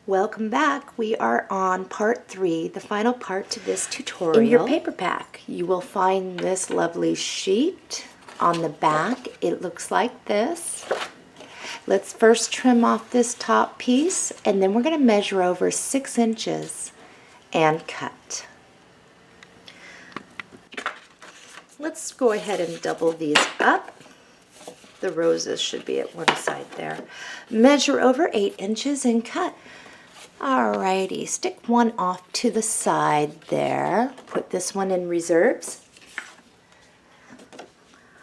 Welcome back. We are on part 3, the final part to this tutorial. In your paper pack, you will find this lovely sheet. On the back, it looks like this. Let's first trim off this top piece, and then we're going to measure over 6 inches and cut. Let's go ahead and double these up. The roses should be at one side there. Measure over 8 inches and cut. Alrighty, stick one off to the side there. Put this one in reserves.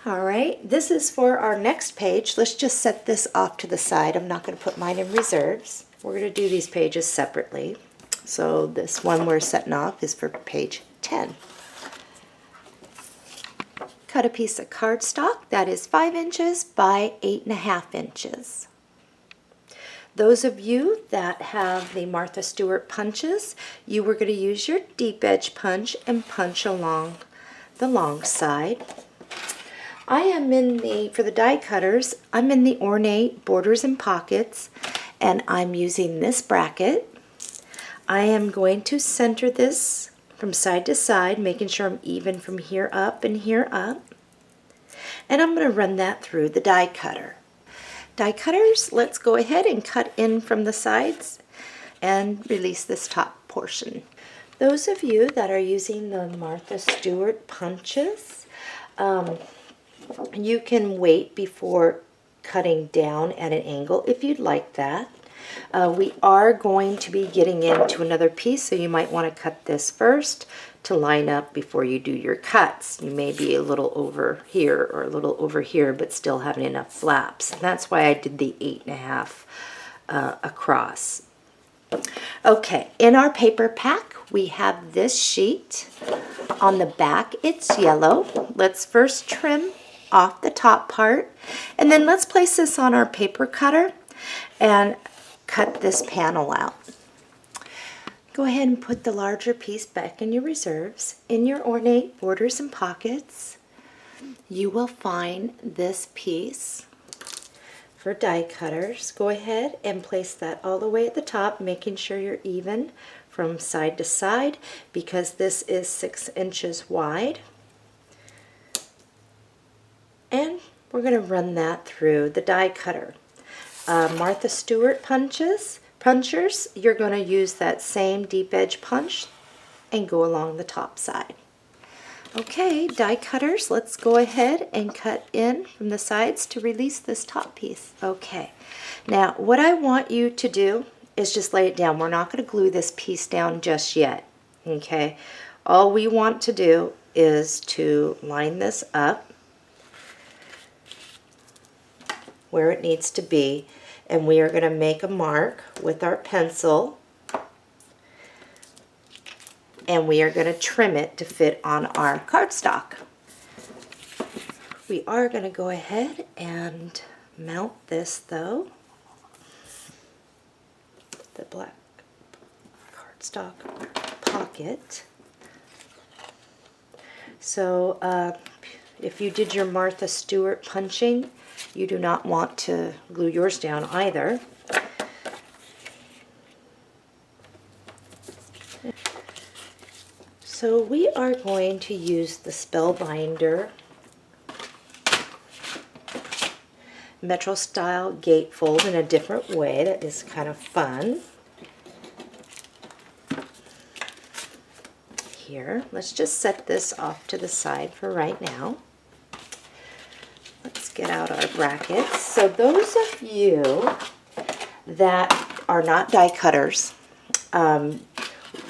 Alright, this is for our next page. Let's just set this off to the side. I'm not going to put mine in reserves. We're going to do these pages separately. So this one we're setting off is for page 10. Cut a piece of cardstock that is 5 inches by 8.5 inches. Those of you that have the Martha Stewart punches, you were going to use your deep edge punch and punch along the long side. I am in the, for the die cutters, I'm in the ornate borders and pockets, and I'm using this bracket. I am going to center this from side to side, making sure I'm even from here up and here up. And I'm going to run that through the die cutter. Die cutters, let's go ahead and cut in from the sides and release this top portion. Those of you that are using the Martha Stewart punches, you can wait before cutting down at an angle if you'd like that. We are going to be getting into another piece, so you might want to cut this first to line up before you do your cuts. You may be a little over here or a little over here, but still having enough flaps. And that's why I did the 8.5 across. Okay, in our paper pack, we have this sheet. On the back, it's yellow. Let's first trim off the top part, and then let's place this on our paper cutter and cut this panel out. Go ahead and put the larger piece back in your reserves. In your ornate borders and pockets, you will find this piece for die cutters. Go ahead and place that all the way at the top, making sure you're even from side to side because this is 6 inches wide. And we're going to run that through the die cutter. Martha Stewart punchers, you're going to use that same deep edge punch and go along the top side. Okay, die cutters, let's go ahead and cut in from the sides to release this top piece. Okay, now what I want you to do is just lay it down. We're not going to glue this piece down just yet. Okay, all we want to do is to line this up where it needs to be, and we are going to make a mark with our pencil, and we are going to trim it to fit on our cardstock. We are going to go ahead and mount this though, the black cardstock pocket. So if you did your Martha Stewart punching, you do not want to glue yours down either. So we are going to use the Spellbinder Metro Style Gatefold in a different way that is kind of fun. Here, let's just set this off to the side for right now. Let's get out our brackets. So those of you that are not die cutters,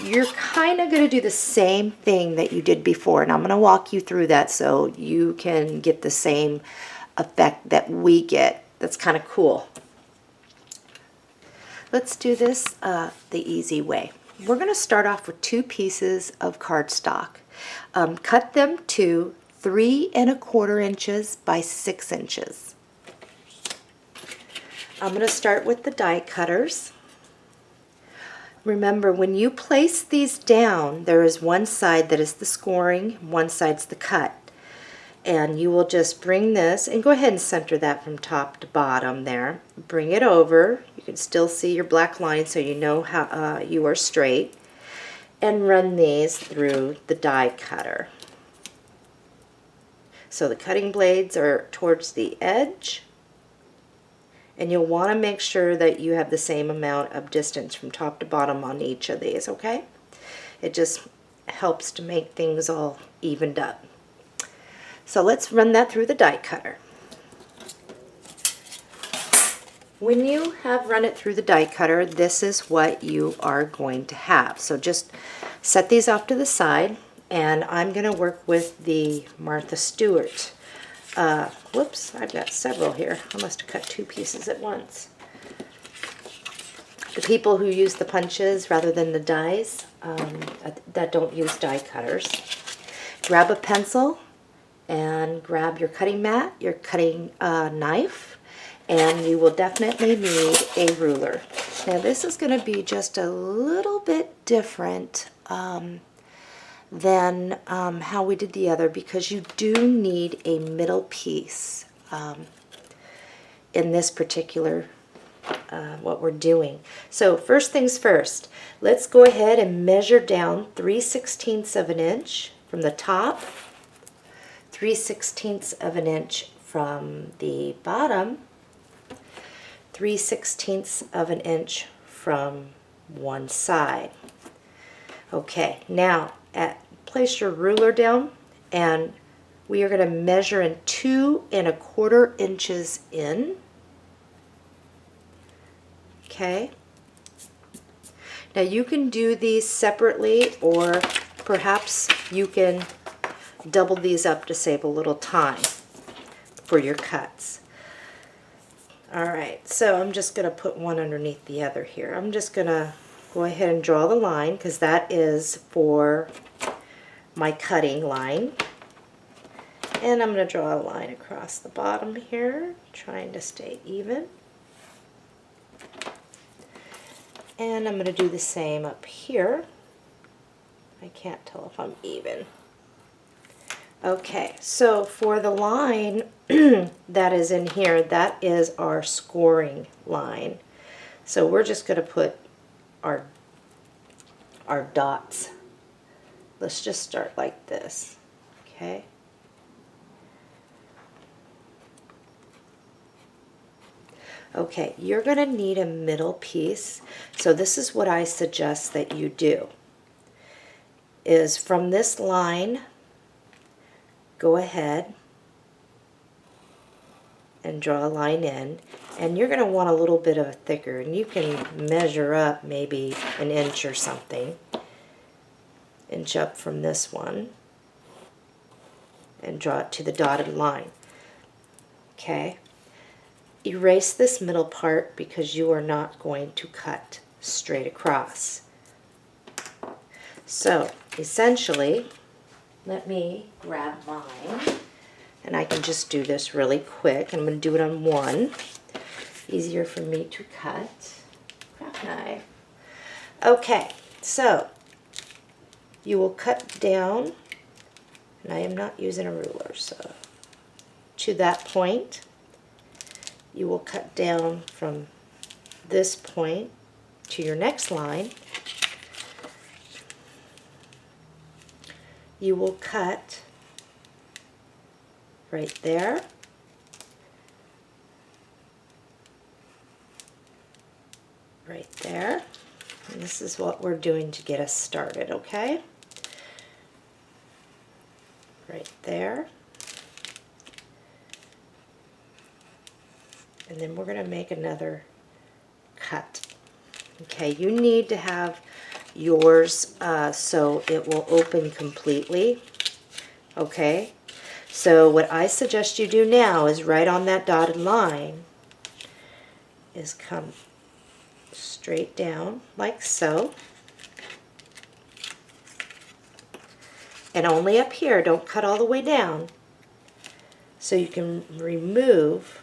you're kind of going to do the same thing that you did before, and I'm going to walk you through that so you can get the same effect that we get. That's kind of cool. Let's do this the easy way. We're going to start off with 2 pieces of cardstock. Cut them to 3 1/4 inches by 6 inches. I'm going to start with the die cutters. Remember, when you place these down, there is one side that is the scoring, one side's the cut. And you will just bring this, and go ahead and center that from top to bottom there. Bring it over. You can still see your black line so you know how you are straight. And run these through the die cutter. So the cutting blades are towards the edge. And you'll want to make sure that you have the same amount of distance from top to bottom on each of these, okay? It just helps to make things all evened up. So let's run that through the die cutter. When you have run it through the die cutter, this is what you are going to have. So just set these off to the side, and I'm going to work with the Martha Stewart. Whoops, I've got several here. I must have cut 2 pieces at once. The people who use the punches rather than the dies, that don't use die cutters, grab a pencil and grab your cutting mat, your cutting knife, and you will definitely need a ruler. Now this is going to be just a little bit different than how we did the other, because you do need a middle piece in this particular what we're doing. So first things first, let's go ahead and measure down 3/16 of an inch from the top, 3/16 of an inch from the bottom, 3/16 of an inch from one side. Okay, now place your ruler down, and we are going to measure in 2 1/4 inches in. Okay. Now you can do these separately, or perhaps you can double these up to save a little time for your cuts. Alright, so I'm just going to put one underneath the other here. I'm just going to go ahead and draw the line, because that is for my cutting line. And I'm going to draw a line across the bottom here, trying to stay even. And I'm going to do the same up here. I can't tell if I'm even. Okay, so for the line that is in here, that is our scoring line. So we're just going to put our dots. Let's just start like this, okay? Okay, you're going to need a middle piece. So this is what I suggest that you do. Is from this line, go ahead and draw a line in, and you're going to want a little bit of a thicker, and you can measure up maybe an inch or something. Inch up from this one and draw it to the dotted line. Okay. Erase this middle part because you are not going to cut straight across. So essentially, let me grab mine, and I can just do this really quick. I'm going to do it on one. Easier for me to cut. Craft knife. Okay, so you will cut down, and I am not using a ruler, so to that point. You will cut down from this point to your next line. You will cut right there. Right there. And this is what we're doing to get us started, okay? Right there. And then we're going to make another cut. Okay, you need to have yours so it will open completely. Okay, so what I suggest you do now is right on that dotted line is come straight down like so. And only up here, don't cut all the way down. So you can remove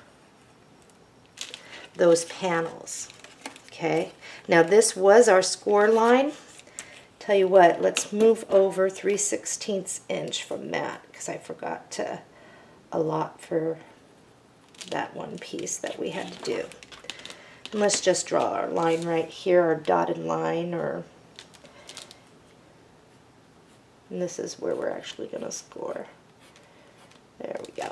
those panels. Okay, now this was our score line. Tell you what, let's move over 3/16 inch from that because I forgot to a lot for that one piece that we had to do. And let's just draw our line right here, our dotted line, and this is where we're actually going to score. There we go.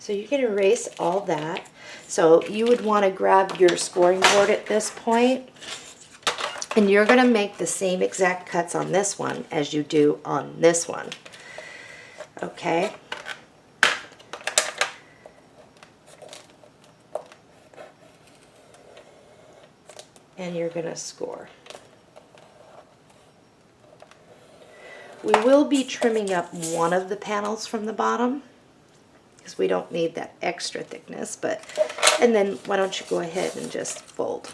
So you can erase all that. So you would want to grab your scoring board at this point, and you're going to make the same exact cuts on this one as you do on this one. Okay? And you're going to score. We will be trimming up one of the panels from the bottom because we don't need that extra thickness, and then why don't you go ahead and just fold.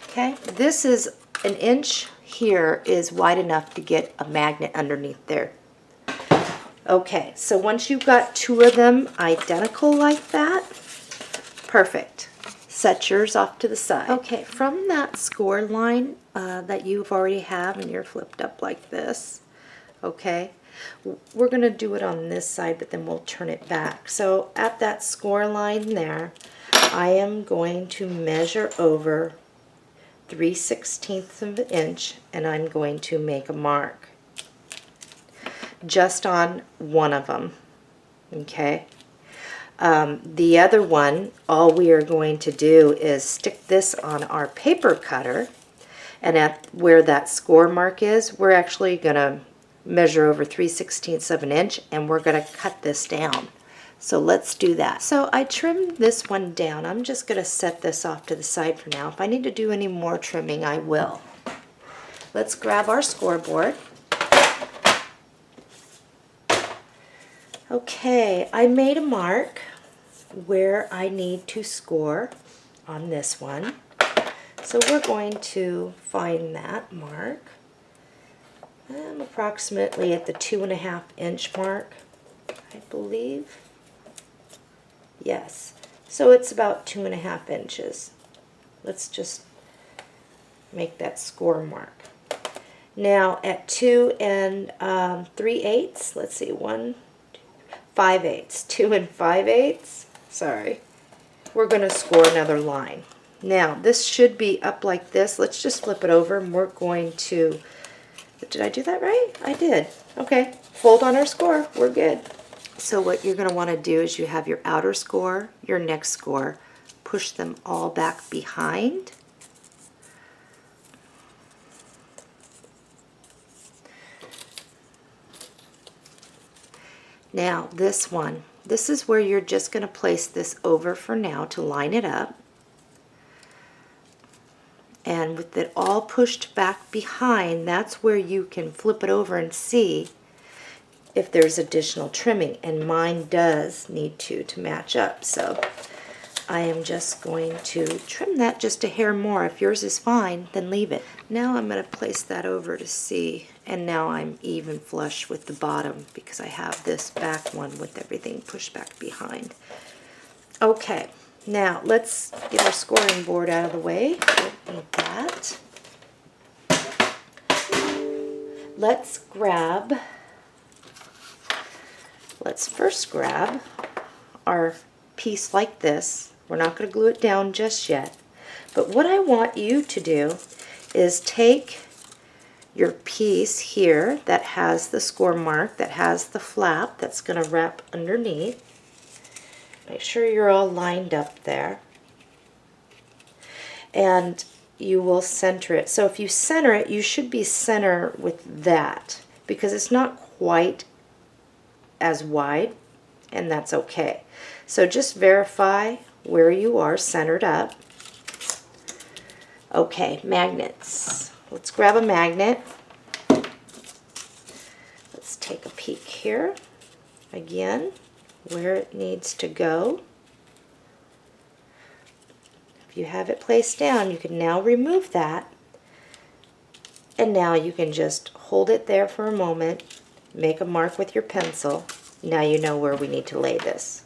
Okay, this is 1 inch here is wide enough to get a magnet underneath there. Okay, so once you've got 2 of them identical like that, perfect. Set yours off to the side. Okay, from that score line that you've already have and you're flipped up like this, okay, we're going to do it on this side, but then we'll turn it back. So at that score line there, I am going to measure over 3/16 of an inch, and I'm going to make a mark just on one of them. Okay. The other one, all we are going to do is stick this on our paper cutter, and at where that score mark is, we're actually going to measure over 3/16 of an inch, and we're going to cut this down. So let's do that. So I trimmed this one down. I'm just going to set this off to the side for now. If I need to do any more trimming, I will. Let's grab our scoreboard. Okay, I made a mark where I need to score on this one. So we're going to find that mark. I'm approximately at the 2.5 inch mark, I believe. Yes, so it's about 2.5 inches. Let's just make that score mark. Now at 2 3/8, let's see, 5/8, 2 5/8. Sorry, we're going to score another line. Now this should be up like this. Let's just flip it over, and we're going to. Did I do that right? I did. Okay, fold on our score. We're good. So what you're going to want to do is you have your outer score, your next score, push them all back behind. Now this one, this is where you're just going to place this over for now to line it up. And with it all pushed back behind, that's where you can flip it over and see if there's additional trimming, and mine does need to match up. So I am just going to trim that just a hair more. If yours is fine, then leave it. Now I'm going to place that over to see, and now I'm even flush with the bottom because I have this back one with everything pushed back behind. Okay, now let's get our scoring board out of the way. Don't need that. Let's first grab our piece like this. We're not going to glue it down just yet. But what I want you to do is take your piece here that has the score mark, that has the flap that's going to wrap underneath. Make sure you're all lined up there. And you will center it. So if you center it, you should be center with that because it's not quite as wide, and that's okay. So just verify where you are centered up. Okay, magnets. Let's grab a magnet. Let's take a peek here. Again, where it needs to go. If you have it placed down, you can now remove that. And now you can just hold it there for a moment, make a mark with your pencil. Now you know where we need to lay this.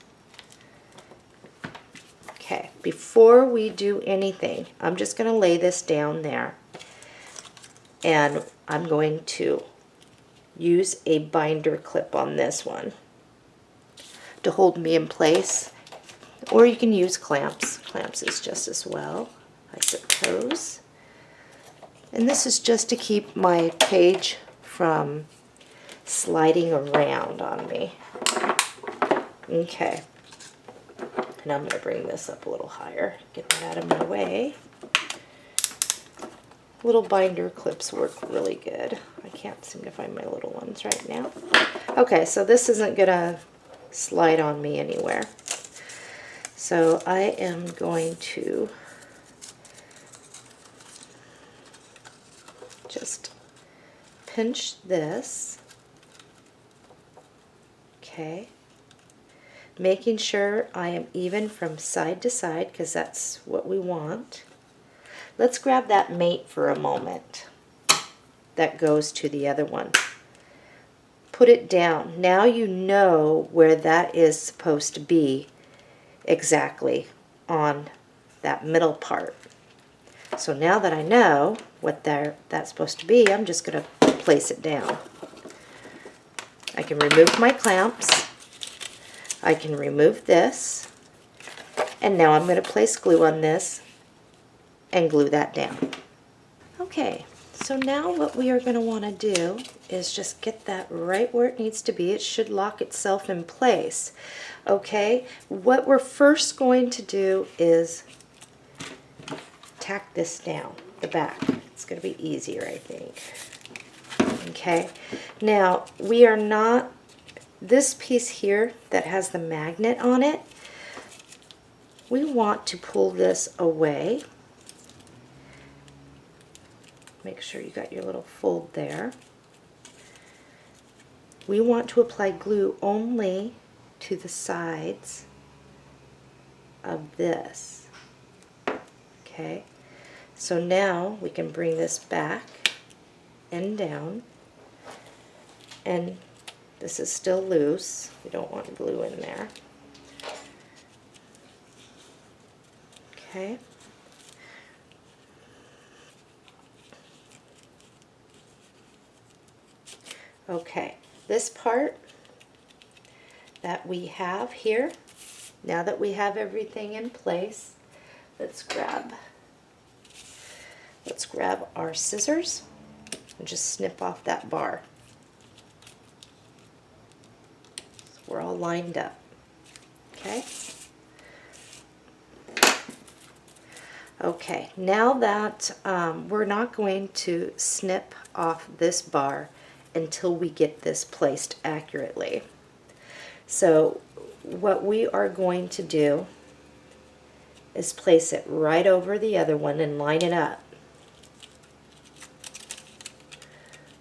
Okay, before we do anything, I'm just going to lay this down there. And I'm going to use a binder clip on this one to hold me in place, or you can use clamps. Clamps is just as well, I suppose. And this is just to keep my page from sliding around on me. Okay. And I'm going to bring this up a little higher, get that out of my way. Little binder clips work really good. I can't seem to find my little ones right now. Okay, so this isn't going to slide on me anywhere. So I am going to just pinch this. Okay. Making sure I am even from side to side, because that's what we want. Let's grab that mate for a moment that goes to the other one. Put it down. Now you know where that is supposed to be exactly on that middle part. So now that I know what that's supposed to be, I'm just going to place it down. I can remove my clamps. I can remove this, and now I'm going to place glue on this and glue that down. Okay, so now what we are going to want to do is just get that right where it needs to be. It should lock itself in place. Okay, what we're first going to do is tack this down the back. It's going to be easier, I think. Okay, now we are not, this piece here that has the magnet on it, we want to pull this away. Make sure you got your little fold there. We want to apply glue only to the sides of this. Okay, so now we can bring this back and down, and this is still loose. We don't want glue in there. Okay. Okay, this part that we have here, now that we have everything in place, let's grab our scissors and just snip off that bar. So we're all lined up. Okay. Okay, now that we're not going to snip off this bar until we get this placed accurately. So what we are going to do is place it right over the other one and line it up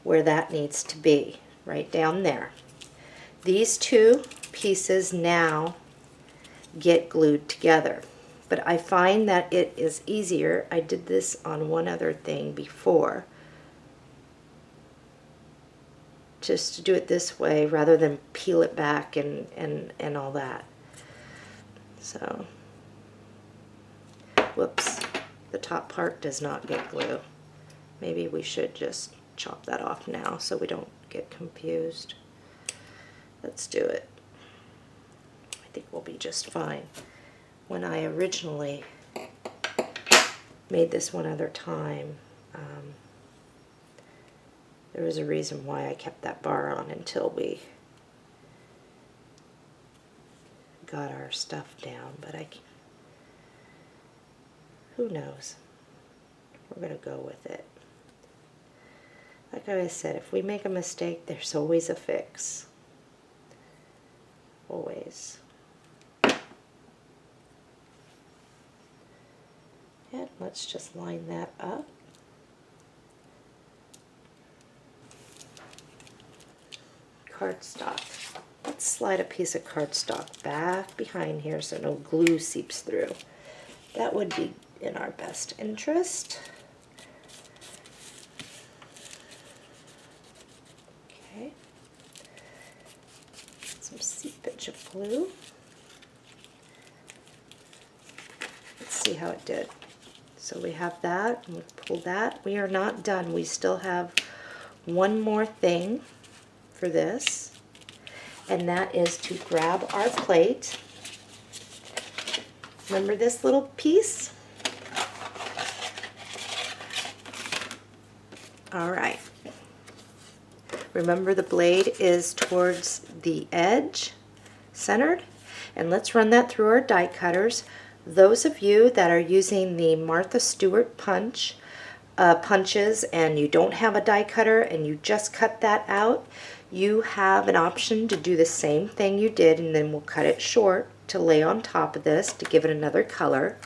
where that needs to be, right down there. These two pieces now get glued together, but I find that it is easier. I did this on one other thing before, just to do it this way rather than peel it back and all that. So, whoops, the top part does not get glue. Maybe we should just chop that off now so we don't get confused. Let's do it. I think we'll be just fine. When I originally made this one other time, there was a reason why I kept that bar on until we got our stuff down, but who knows? We're going to go with it. Like I said, if we make a mistake, there's always a fix. Always. And let's just line that up. Cardstock. Let's slide a piece of cardstock back behind here so no glue seeps through. That would be in our best interest. Okay. Some seepage of glue. Let's see how it did. So we have that, and we'll pull that. We are not done. We still have one more thing for this, and that is to grab our plate. Remember this little piece? All right. Remember the blade is towards the edge, centered, and let's run that through our die cutters. Those of you that are using the Martha Stewart punches and you don't have a die cutter and you just cut that out, you have an option to do the same thing you did, and then we'll cut it short to lay on top of this to give it another color.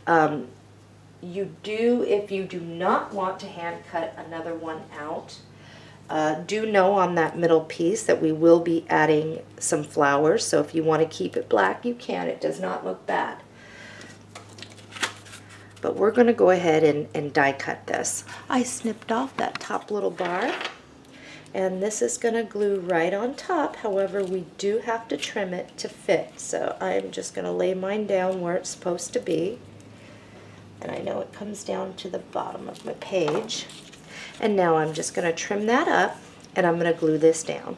If you do not want to hand cut another one out, do know on that middle piece that we will be adding some flowers, so if you want to keep it black, you can. It does not look bad. But we're going to go ahead and die cut this. I snipped off that top little bar, and this is going to glue right on top. However, we do have to trim it to fit, so I'm just going to lay mine down where it's supposed to be. And I know it comes down to the bottom of my page. And now I'm just going to trim that up, and I'm going to glue this down.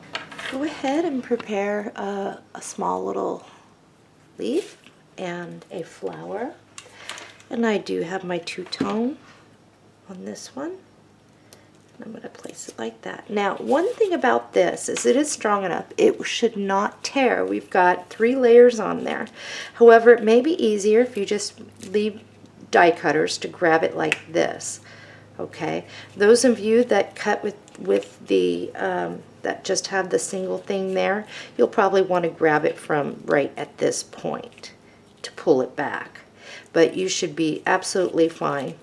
Go ahead and prepare a small little leaf and a flower. And I do have my two-tone on this one. I'm going to place it like that. Now, one thing about this is it is strong enough. It should not tear. We've got 3 layers on there. However, it may be easier if you just leave die cutters to grab it like this. Okay, those of you that cut with the that just have the single thing there, you'll probably want to grab it from right at this point to pull it back. But you should be absolutely fine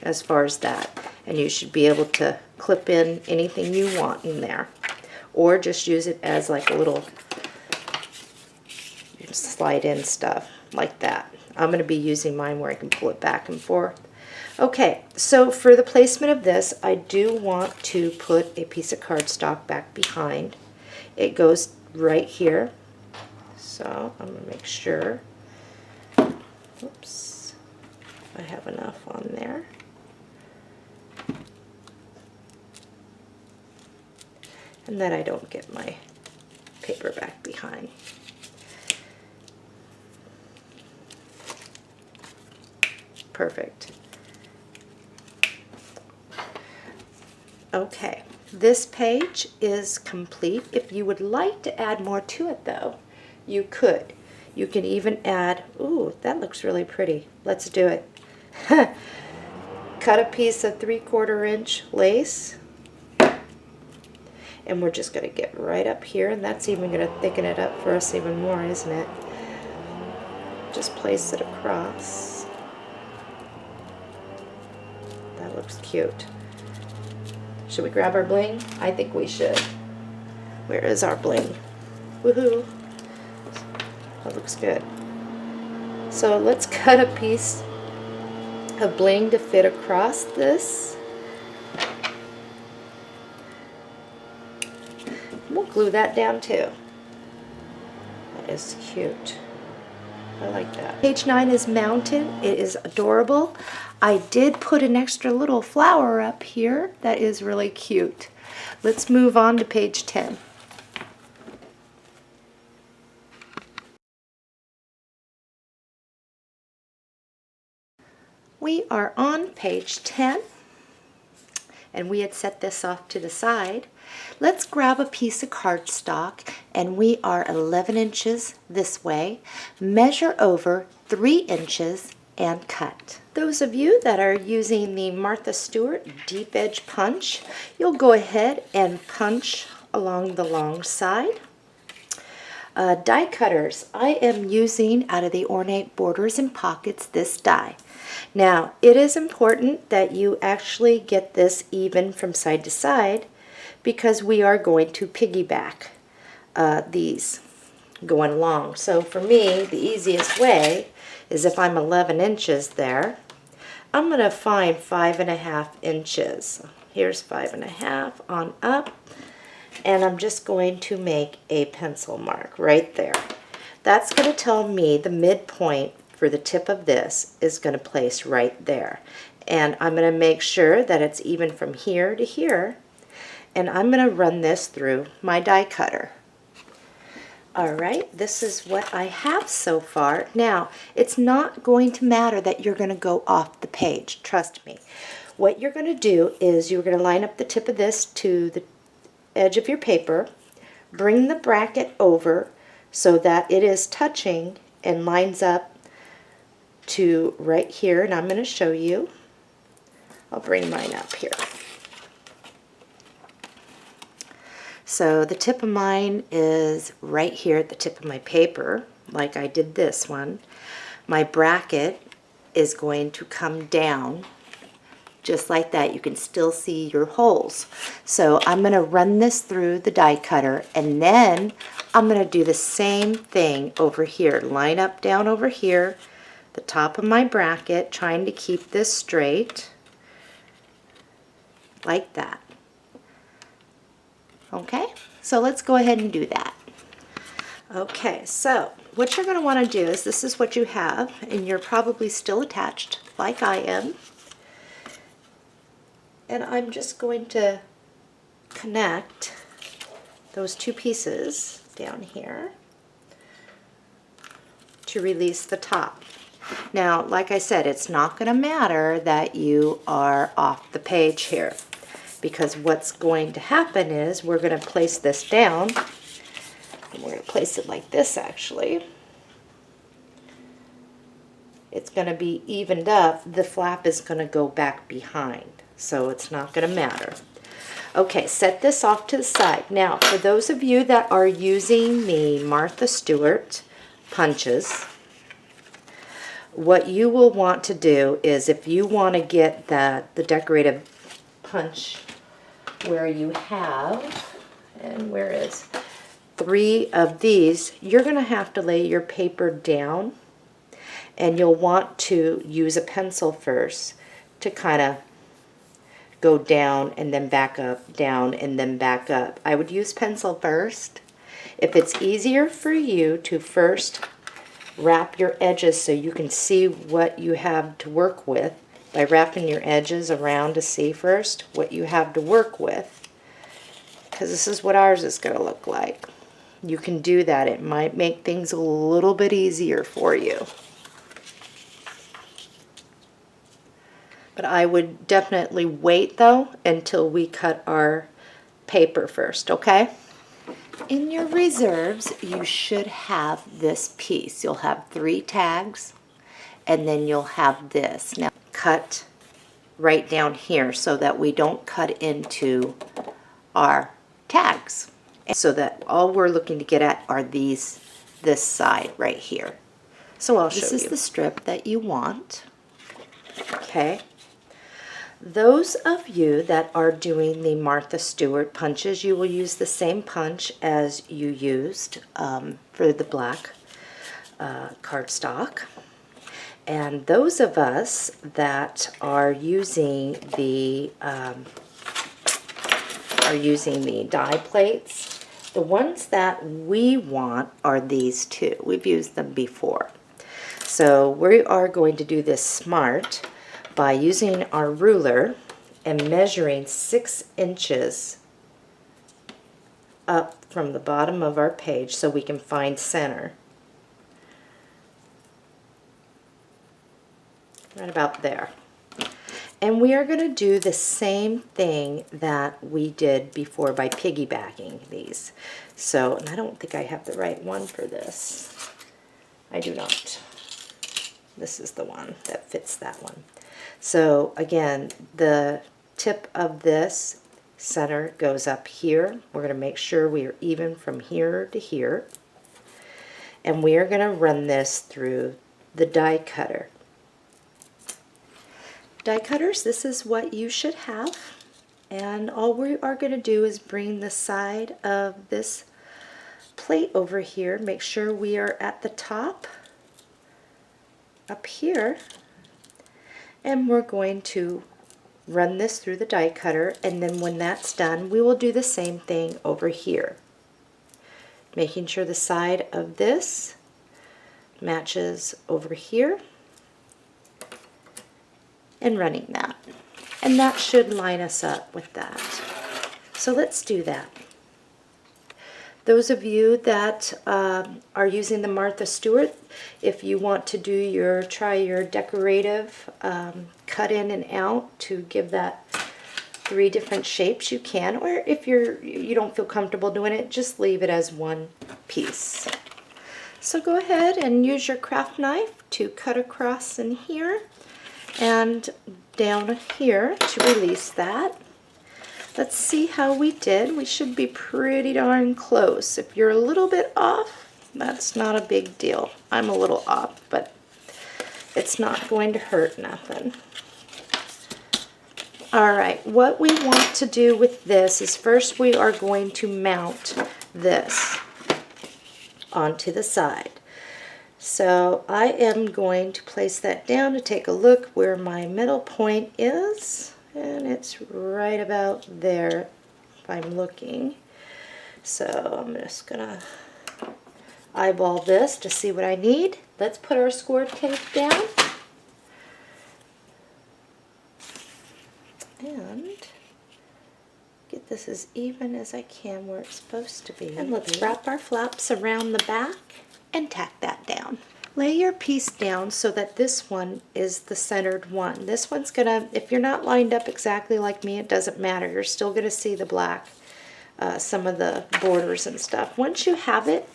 as far as that, and you should be able to clip in anything you want in there, or just use it as like a little slide in stuff like that. I'm going to be using mine where I can pull it back and forth. Okay, so for the placement of this, I do want to put a piece of cardstock back behind. It goes right here, so I'm going to make sure, oops, I have enough on there. And then I don't get my paper back behind. Perfect. Okay, this page is complete. If you would like to add more to it though, you could. You can even add, ooh, that looks really pretty. Let's do it. Cut a piece of 3/4 inch lace, and we're just going to get right up here, and that's even going to thicken it up for us even more, isn't it? Just place it across. That looks cute. Should we grab our bling? I think we should. Where is our bling? Woohoo! That looks good. So let's cut a piece of bling to fit across this. We'll glue that down too. That is cute. I like that. Page 9 is mounted. It is adorable. I did put an extra little flower up here that is really cute. Let's move on to page 10. We are on page 10, and we had set this off to the side. Let's grab a piece of cardstock, and we are 11 inches this way. Measure over 3 inches and cut. Those of you that are using the Martha Stewart deep edge punch, you'll go ahead and punch along the long side. Die cutters, I am using out of the Ornate Borders and Pockets this die. Now, it is important that you actually get this even from side to side, because we are going to piggyback these going along. So for me, the easiest way is if I'm 11 inches there, I'm going to find 5.5 inches. Here's 5.5 on up, and I'm just going to make a pencil mark right there. That's going to tell me the midpoint for the tip of this is going to place right there. And I'm going to make sure that it's even from here to here. and I'm going to run this through my die cutter. All right, this is what I have so far. Now, it's not going to matter that you're going to go off the page, trust me. What you're going to do is you're going to line up the tip of this to the edge of your paper, bring the bracket over so that it is touching and lines up to right here, and I'm going to show you. I'll bring mine up here. So the tip of mine is right here at the tip of my paper, like I did this one. My bracket is going to come down just like that. You can still see your holes. So I'm going to run this through the die cutter, and then I'm going to do the same thing over here. Line up down over here, the top of my bracket, trying to keep this straight, like that. Okay, so let's go ahead and do that. Okay, so what you're going to want to do is, this is what you have, and you're probably still attached like I am. And I'm just going to connect those two pieces down here to release the top. Now, like I said, it's not going to matter that you are off the page here, because what's going to happen is we're going to place this down, and we're going to place it like this actually. It's going to be evened up. The flap is going to go back behind, so it's not going to matter. Okay, set this off to the side. Now, for those of you that are using the Martha Stewart punches, what you will want to do is, if you want to get the decorative punch where you have, and where is 3 of these, you're going to have to lay your paper down, and you'll want to use a pencil first to kind of go down and then back up, down and then back up. I would use pencil first. If it's easier for you to first wrap your edges so you can see what you have to work with, by wrapping your edges around to see first what you have to work with, because this is what ours is going to look like. You can do that. It might make things a little bit easier for you. But I would definitely wait though until we cut our paper first, okay? In your reserves, you should have this piece. You'll have 3 tags, and then you'll have this. Now, cut right down here so that we don't cut into our tags. So that all we're looking to get at are this side right here. So I'll show you. This is the strip that you want. Okay. Those of you that are doing the Martha Stewart punches, you will use the same punch as you used for the black cardstock. And those of us that are using the die plates, the ones that we want are these 2. We've used them before. So we are going to do this smart by using our ruler and measuring 6 inches up from the bottom of our page so we can find center. Right about there. And we are going to do the same thing that we did before by piggybacking these. So, and I don't think I have the right one for this. I do not. This is the one that fits that one. So again, the tip of this center goes up here. We're going to make sure we are even from here to here. And we are going to run this through the die cutter. Die cutters, this is what you should have. And all we are going to do is bring the side of this plate over here. Make sure we are at the top up here. And we're going to run this through the die cutter, and then when that's done, we will do the same thing over here. Making sure the side of this matches over here, and running that. And that should line us up with that. So let's do that. Those of you that are using the Martha Stewart, if you want to try your decorative cut in and out to give that 3 different shapes, you can. Or if you don't feel comfortable doing it, just leave it as one piece. So go ahead and use your craft knife to cut across in here and down here to release that. Let's see how we did. We should be pretty darn close. If you're a little bit off, that's not a big deal. I'm a little off, but it's not going to hurt nothing. All right, what we want to do with this is first we are going to mount this onto the side. So I am going to place that down to take a look where my middle point is. And it's right about there if I'm looking. So I'm just gonna eyeball this to see what I need. Let's put our score tape down. And get this as even as I can where it's supposed to be. And let's wrap our flaps around the back and tack that down. Lay your piece down so that this one is the centered one. This one's gonna, if you're not lined up exactly like me, it doesn't matter. You're still gonna see the black, some of the borders and stuff. Once you have it,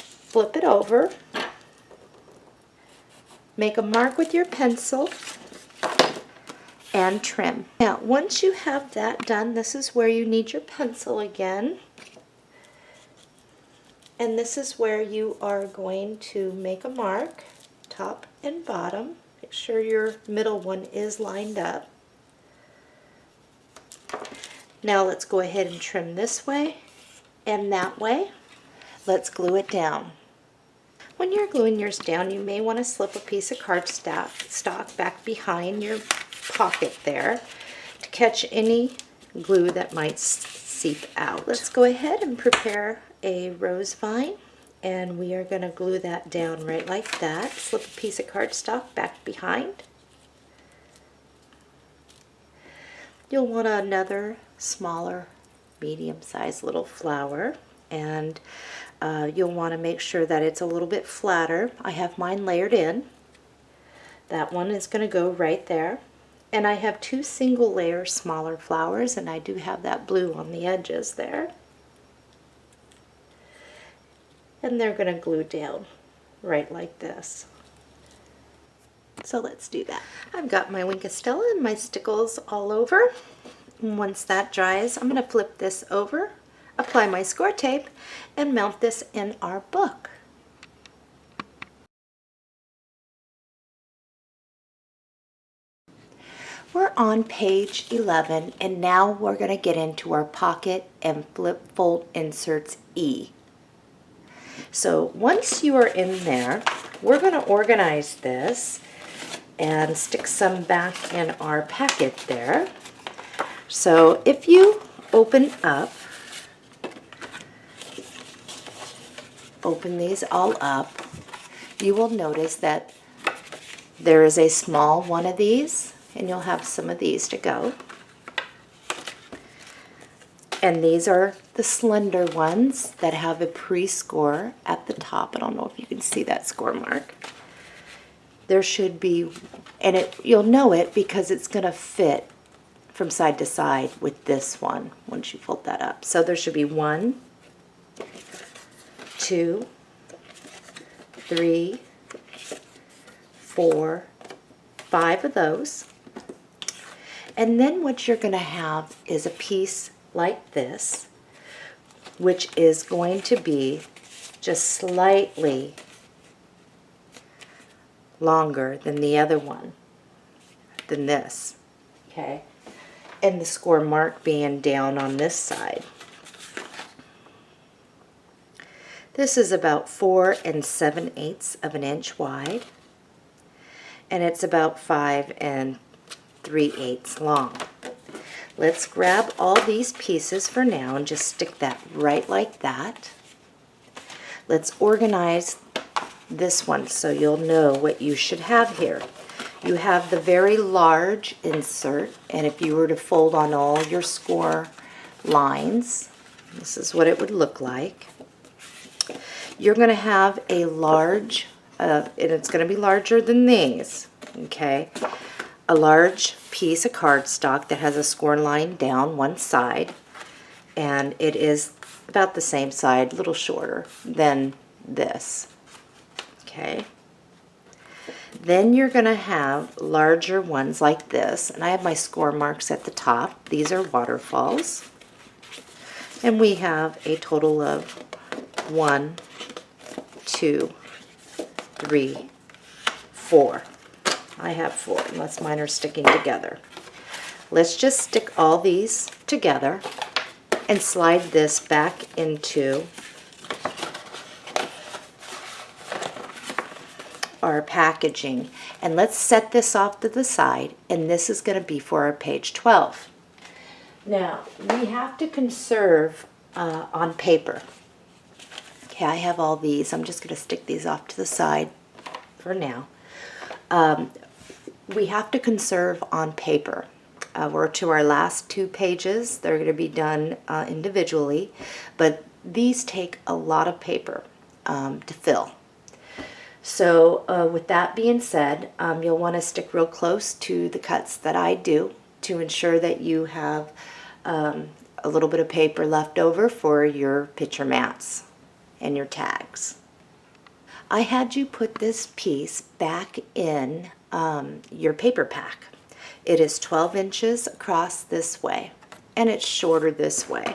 flip it over, make a mark with your pencil, and trim. Now, once you have that done, this is where you need your pencil again. And this is where you are going to make a mark, top and bottom. Make sure your middle one is lined up. Now let's go ahead and trim this way and that way. Let's glue it down. When you're gluing yours down, you may want to slip a piece of cardstock back behind your pocket there to catch any glue that might seep out. Let's go ahead and prepare a rose vine, and we are going to glue that down right like that. Slip a piece of cardstock back behind. You'll want another smaller, medium-sized little flower, and you'll want to make sure that it's a little bit flatter. I have mine layered in. That one is going to go right there. And I have 2 single layer smaller flowers, and I do have that blue on the edges there. And they're going to glue down right like this. So let's do that. I've got my Wink of Stella and my stickles all over. And once that dries, I'm going to flip this over, apply my score tape, and mount this in our book. We're on page 11, and now we're going to get into our pocket and flip fold inserts E. So once you are in there, we're going to organize this and stick some back in our packet there. So if you open these all up, you will notice that there is a small one of these, and you'll have some of these to go. And these are the slender ones that have a pre-score at the top. I don't know if you can see that score mark. There should be, and you'll know it because it's going to fit from side to side with this one once you fold that up. So there should be 1, 2, 3, 4, 5 of those. And then what you're going to have is a piece like this, which is going to be just slightly longer than the other one, than this, okay? And the score mark being down on this side. This is about 4 7/8 of an inch wide, and it's about 5 3/8 long. Let's grab all these pieces for now and just stick that right like that. Let's organize this one so you'll know what you should have here. You have the very large insert, and if you were to fold on all your score lines. This is what it would look like. You're going to have a large, and it's going to be larger than these, okay? A large piece of cardstock that has a score line down one side, and it is about the same side, a little shorter than this, okay? Then you're going to have larger ones like this, and I have my score marks at the top. These are waterfalls. And we have a total of 1, 2, 3, 4. I have 4, unless mine are sticking together. Let's just stick all these together and slide this back into our packaging. And let's set this off to the side, and this is going to be for our page 12. Now, we have to conserve on paper. Okay, I have all these. I'm just going to stick these off to the side for now. We have to conserve on paper. We're to our last 2 pages. They're going to be done individually, but these take a lot of paper to fill. So with that being said, you'll want to stick real close to the cuts that I do to ensure that you have a little bit of paper left over for your picture mats and your tags. I had you put this piece back in your paper pack. It is 12 inches across this way, and it's shorter this way.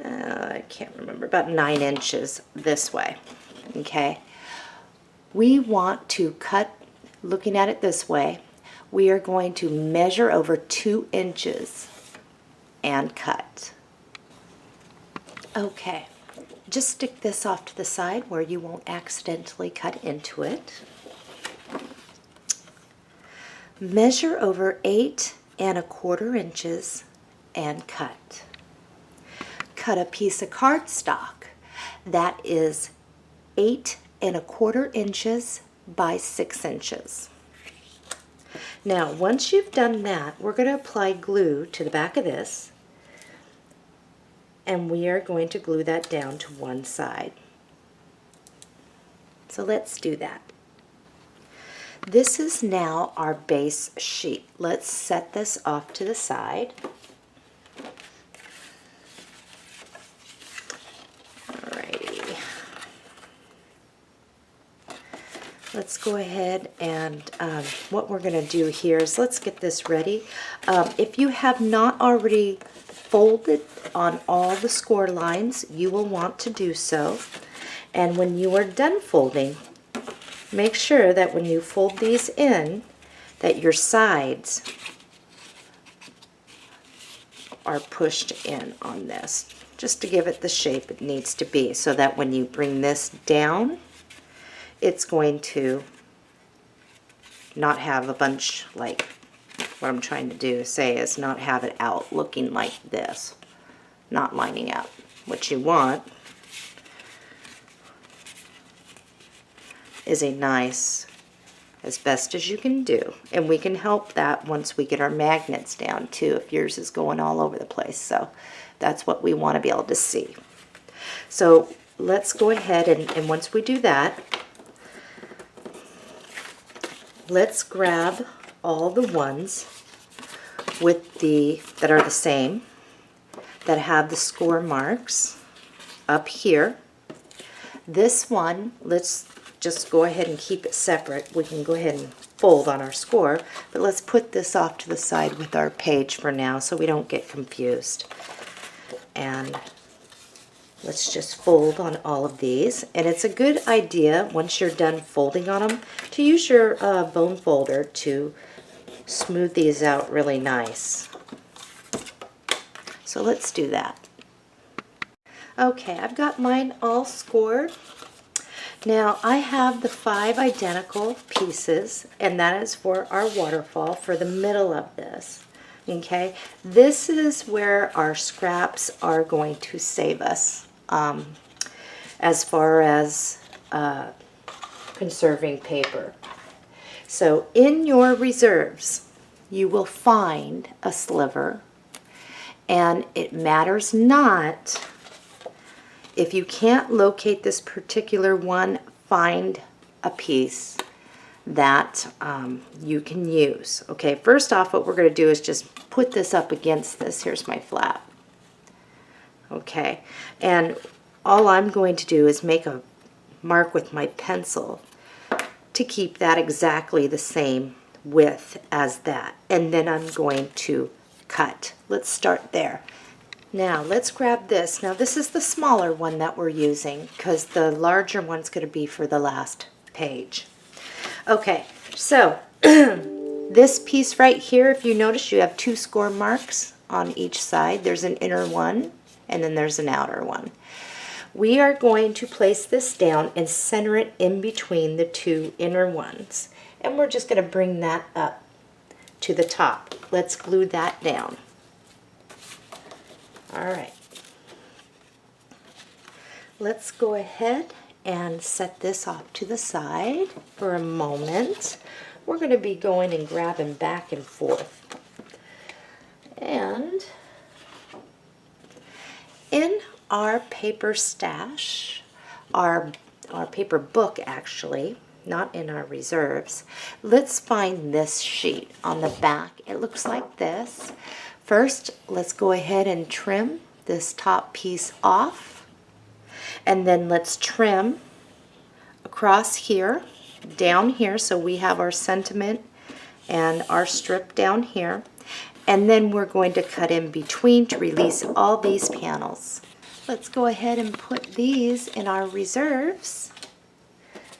I can't remember, about 9 inches this way. Okay, we want to cut, looking at it this way, we are going to measure over 2 inches and cut. Okay, just stick this off to the side where you won't accidentally cut into it. Measure over 8 1/4 inches and cut. Cut a piece of cardstock that is 8 1/4 inches by 6 inches. Now, once you've done that, we're going to apply glue to the back of this, and we are going to glue that down to one side. So let's do that. This is now our base sheet. Let's set this off to the side. Alrighty. Let's go ahead and what we're going to do here is let's get this ready. If you have not already folded on all the score lines, you will want to do so. And when you are done folding, make sure that when you fold these in, that your sides are pushed in on this, just to give it the shape it needs to be, so that when you bring this down, it's going to not have a bunch, like what I'm trying to do say is not have it out looking like this, not lining up. What you want is a nice, as best as you can do, and we can help that once we get our magnets down too, if yours is going all over the place. So that's what we want to be able to see. So let's go ahead and once we do that, let's grab all the ones with that are the same, that have the score marks up here. This one, let's just go ahead and keep it separate. We can go ahead and fold on our score, but let's put this off to the side with our page for now so we don't get confused. And let's just fold on all of these. And it's a good idea, once you're done folding on them, to use your bone folder to smooth these out really nice. So let's do that. Okay, I've got mine all scored. Now I have the 5 identical pieces, and that is for our waterfall for the middle of this. Okay, this is where our scraps are going to save us as far as conserving paper. So in your reserves, you will find a sliver And it matters not. If you can't locate this particular one, find a piece that you can use. Okay, first off, what we're going to do is just put this up against this. Here's my flap. Okay, and all I'm going to do is make a mark with my pencil to keep that exactly the same width as that. And then I'm going to cut. Let's start there. Now let's grab this. Now this is the smaller one that we're using because the larger one's going to be for the last page. Okay, so this piece right here, if you notice, you have 2 score marks on each side. There's an inner one and then there's an outer one. We are going to place this down and center it in between the 2 inner ones. And we're just going to bring that up to the top. Let's glue that down. All right. Let's go ahead and set this off to the side for a moment. We're going to be going and grabbing back and forth. And in our paper stash, our paper book actually, not in our reserves, let's find this sheet on the back. It looks like this. First, let's go ahead and trim this top piece off, and then let's trim across here, down here, so we have our sentiment and our strip down here, and then we're going to cut in between to release all these panels. Let's go ahead and put these in our reserves,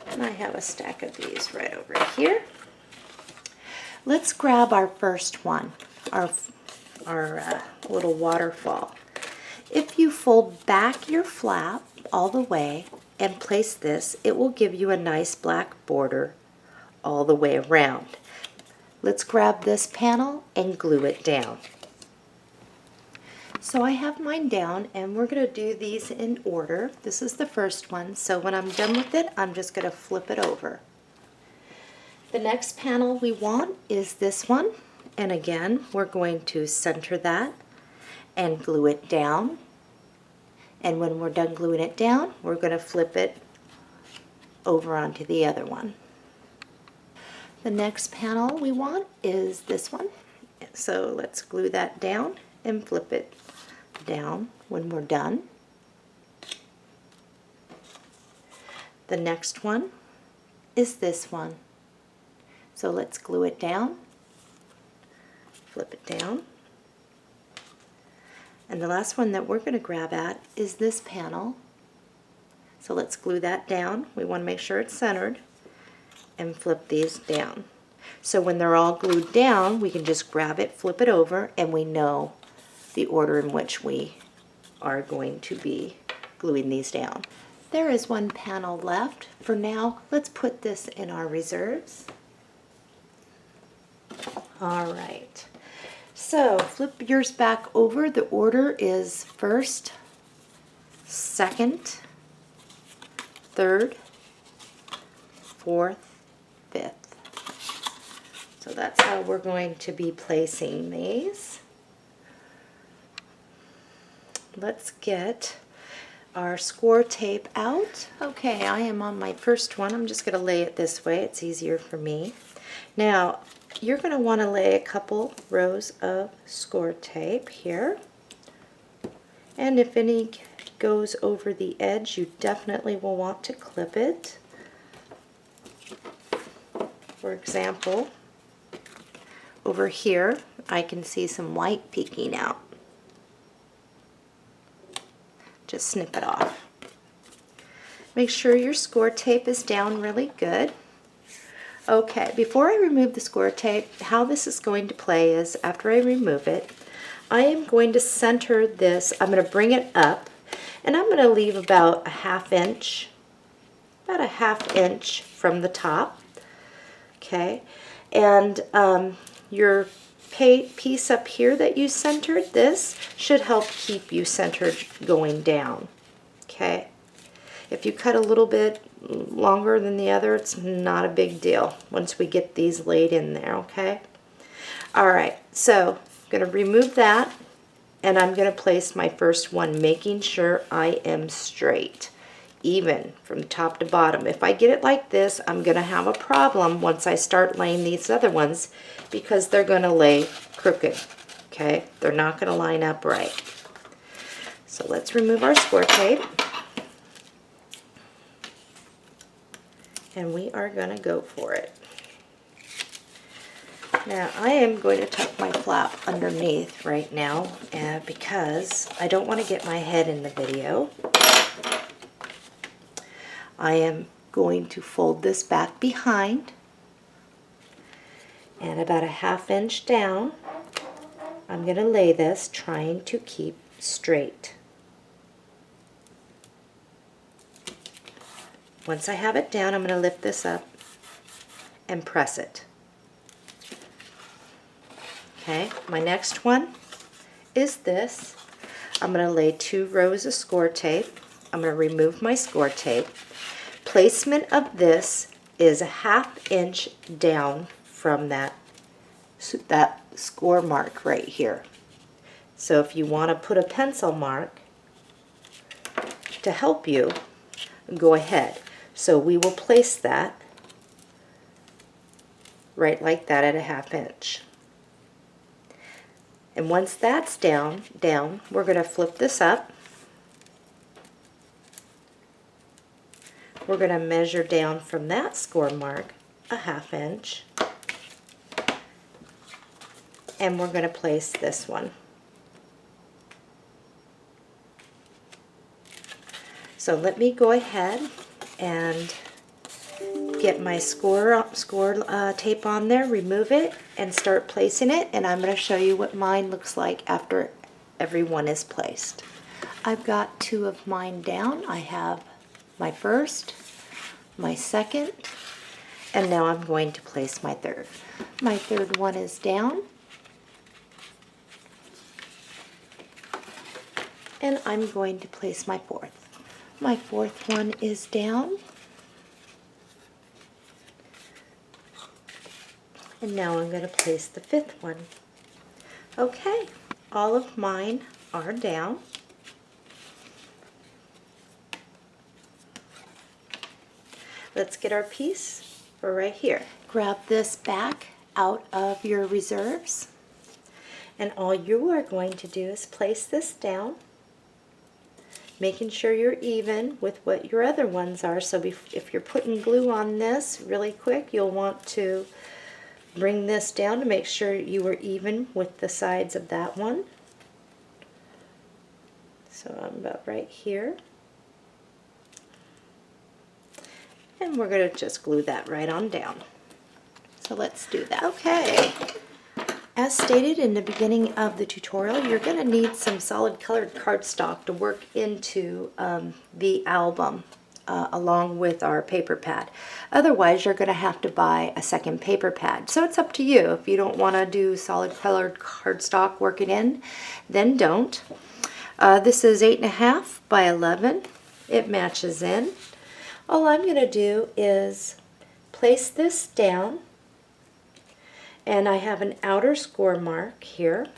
and I have a stack of these right over here. Let's grab our first one, our little waterfall. If you fold back your flap all the way and place this, it will give you a nice black border all the way around. Let's grab this panel and glue it down. So I have mine down, and we're going to do these in order. This is the first one, so when I'm done with it, I'm just going to flip it over. The next panel we want is this one, and again, we're going to center that and glue it down. And when we're done gluing it down, we're going to flip it over onto the other one. The next panel we want is this one. So let's glue that down and flip it down when we're done. The next one is this one. So let's glue it down, flip it down. And the last one that we're going to grab at is this panel. So let's glue that down. We want to make sure it's centered and flip these down. So when they're all glued down, we can just grab it, flip it over, and we know the order in which we are going to be gluing these down. There is one panel left. For now, let's put this in our reserves. All right. So flip yours back over. The order is first, second, third, fourth, fifth. So that's how we're going to be placing these. Let's get our score tape out. Okay, I am on my first one. I'm just going to lay it this way. It's easier for me. Now, you're going to want to lay a couple rows of score tape here. And if any goes over the edge, you definitely will want to clip it. For example, over here, I can see some white peeking out. Just snip it off. Make sure your score tape is down really good. Okay, before I remove the score tape, how this is going to play is after I remove it, I am going to center this. I'm going to bring it up, and I'm going to leave about a half inch from the top. Okay, and your piece up here that you centered, this should help keep you centered going down. Okay, if you cut a little bit longer than the other, it's not a big deal once we get these laid in there. Okay, all right, so I'm going to remove that, And I'm going to place my first one, making sure I am straight, even from top to bottom. If I get it like this, I'm going to have a problem once I start laying these other ones because they're going to lay crooked, okay? They're not going to line up right. So let's remove our score tape. And we are going to go for it. Now I am going to tuck my flap underneath right now because I don't want to get my head in the video. I am going to fold this back behind and about a 1/2 inch down. I'm going to lay this trying to keep straight. Once I have it down, I'm going to lift this up and press it. Okay, my next one is this. I'm going to lay 2 rows of score tape. I'm going to remove my score tape. Placement of this is a 1/2 inch down from that score mark right here. So if you want to put a pencil mark to help you, go ahead. So we will place that right like that at a 1/2 inch. And once that's down, we're going to flip this up. We're going to measure down from that score mark a 1/2 inch. And we're going to place this one. So let me go ahead and get my score tape on there, remove it, and start placing it. And I'm going to show you what mine looks like after every one is placed. I've got 2 of mine down. I have my first, my second, and now I'm going to place my third. My third one is down. And I'm going to place my fourth. My fourth one is down. And now I'm going to place the 5th one. Okay, all of mine are down. Let's get our piece for right here. Grab this back out of your reserves. And all you are going to do is place this down, making sure you're even with what your other ones are. So if you're putting glue on this really quick, you'll want to bring this down to make sure you are even with the sides of that one. So I'm about right here. And we're going to just glue that right on down. So let's do that. Okay. As stated in the beginning of the tutorial, you're going to need some solid colored cardstock to work into the album along with our paper pad. Otherwise, you're going to have to buy a second paper pad. So it's up to you. If you don't want to do solid colored cardstock, work it in, then don't. This is 8.5 by 11. It matches in. All I'm going to do is place this down. And I have an outer score mark here.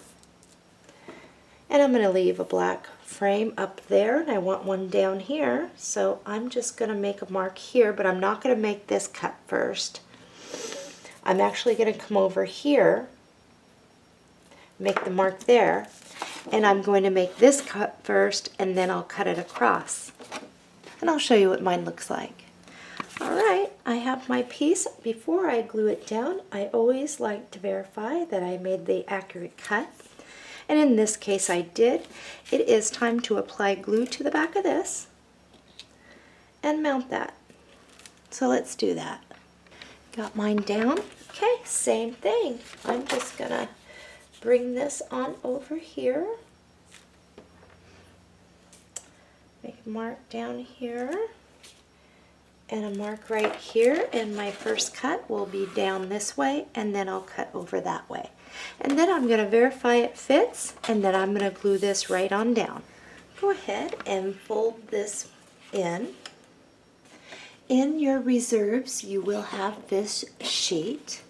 And I'm going to leave a black frame up there, and I want one down here. So I'm just going to make a mark here, but I'm not going to make this cut first. I'm actually going to come over here, make the mark there, and I'm going to make this cut first, and then I'll cut it across. And I'll show you what mine looks like. Alright, I have my piece. Before I glue it down, I always like to verify that I made the accurate cut. And in this case I did. It is time to apply glue to the back of this and mount that. So let's do that. Got mine down. Okay, same thing. I'm just going to bring this on over here. Make a mark down here. And a mark right here, and my first cut will be down this way, and then I'll cut over that way. And then I'm going to verify it fits, and then I'm going to glue this right on down. Go ahead and fold this in. In your reserves, you will have this sheet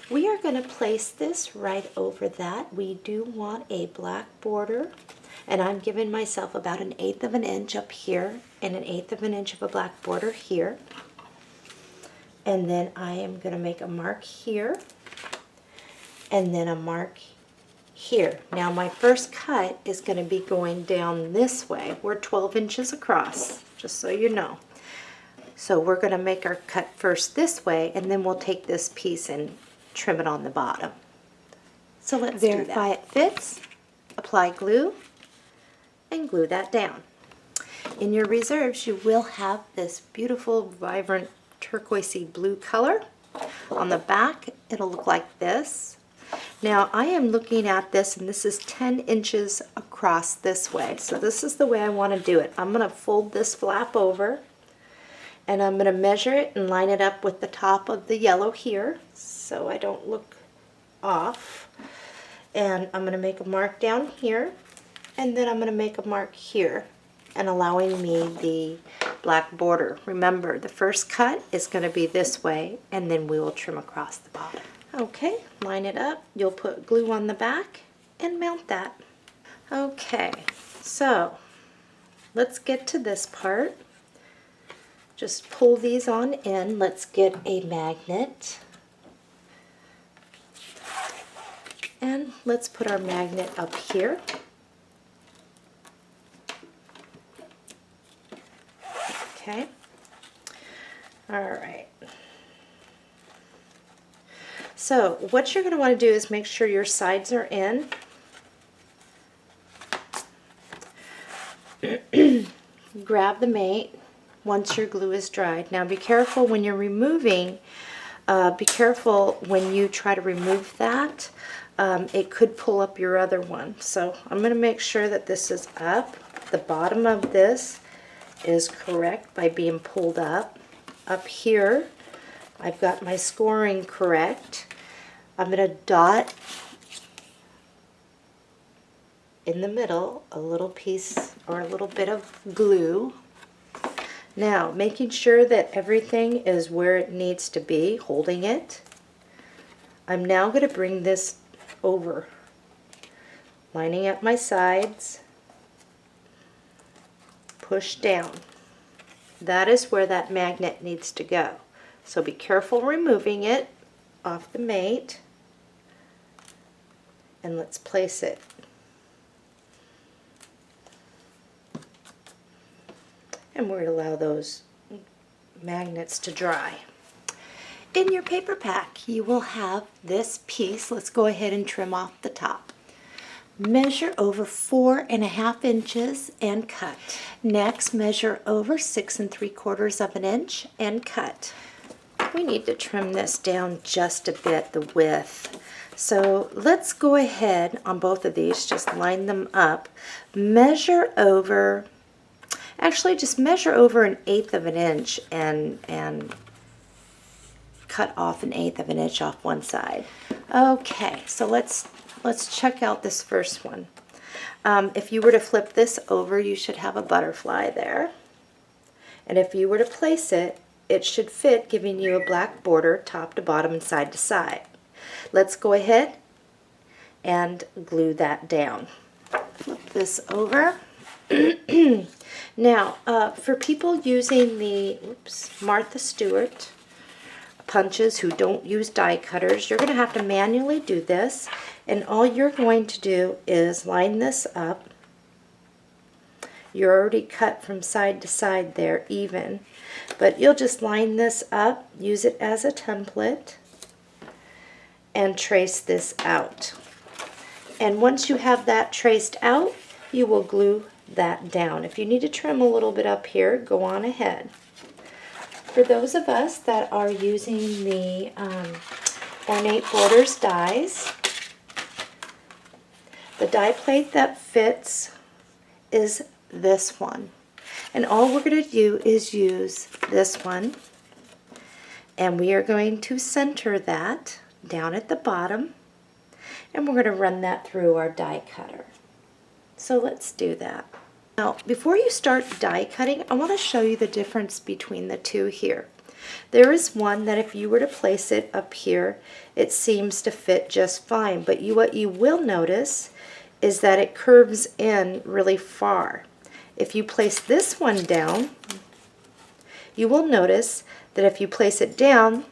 We are going to place this right over that. We do want a black border, and I'm giving myself about 1/8 of an inch up here and 1/8 of an inch of a black border here. And then I am going to make a mark here and then a mark here. Now my first cut is going to be going down this way. We're 12 inches across, just so you know. So we're going to make our cut first this way, and then we'll take this piece and trim it on the bottom. So let's verify it fits, apply glue, and glue that down. In your reserves, you will have this beautiful, vibrant, turquoisey blue color. On the back, it'll look like this. Now, I am looking at this, and this is 10 inches across this way. So this is the way I want to do it. I'm going to fold this flap over, and I'm going to measure it and line it up with the top of the yellow here so I don't look off. And I'm going to make a mark down here, and then I'm going to make a mark here, and allowing me the black border. Remember, the first cut is going to be this way, and then we will trim across the bottom. Okay, line it up. You'll put glue on the back and mount that. Okay, so let's get to this part. Just pull these on in. Let's get a magnet. And let's put our magnet up here. Okay. All right. So what you're going to want to do is make sure your sides are in. Grab the mate once your glue is dried. Now be careful when you're removing, be careful when you try to remove that. It could pull up your other one. So I'm going to make sure that this is up. The bottom of this is correct by being pulled up. Up here, I've got my scoring correct. I'm going to dot in the middle a little piece or a little bit of glue. Now, making sure that everything is where it needs to be, holding it. I'm now going to bring this over, lining up my sides, push down. That is where that magnet needs to go. So be careful removing it off the mate, and let's place it. And we're going to allow those magnets to dry. In your paper pack, you will have this piece. Let's go ahead and trim off the top. Measure over 4.5 inches and cut. Next, measure over 6 3/4 of an inch and cut. We need to trim this down just a bit, the width. So let's go ahead on both of these, just line them up. Measure over, actually just measure over 1/8 of an inch and cut off 1/8 of an inch off one side. Okay, so let's check out this first one. If you were to flip this over, you should have a butterfly there. And if you were to place it, it should fit, giving you a black border top to bottom and side to side. Let's go ahead and glue that down. Flip this over. Now, for people using the Martha Stewart punches who don't use die cutters, you're going to have to manually do this, and all you're going to do is line this up. You're already cut from side to side there even, but you'll just line this up, use it as a template, and trace this out. And once you have that traced out, you will glue that down. If you need to trim a little bit up here, go on ahead. For those of us that are using the Ornate Borders dies, the die plate that fits is this one. And all we're going to do is use this one, and we are going to center that down at the bottom, and we're going to run that through our die cutter. So let's do that. Now, before you start die cutting, I want to show you the difference between the two here. There is one that if you were to place it up here, it seems to fit just fine, but what you will notice is that it curves in really far. If you place this one down, you will notice that if you place it down,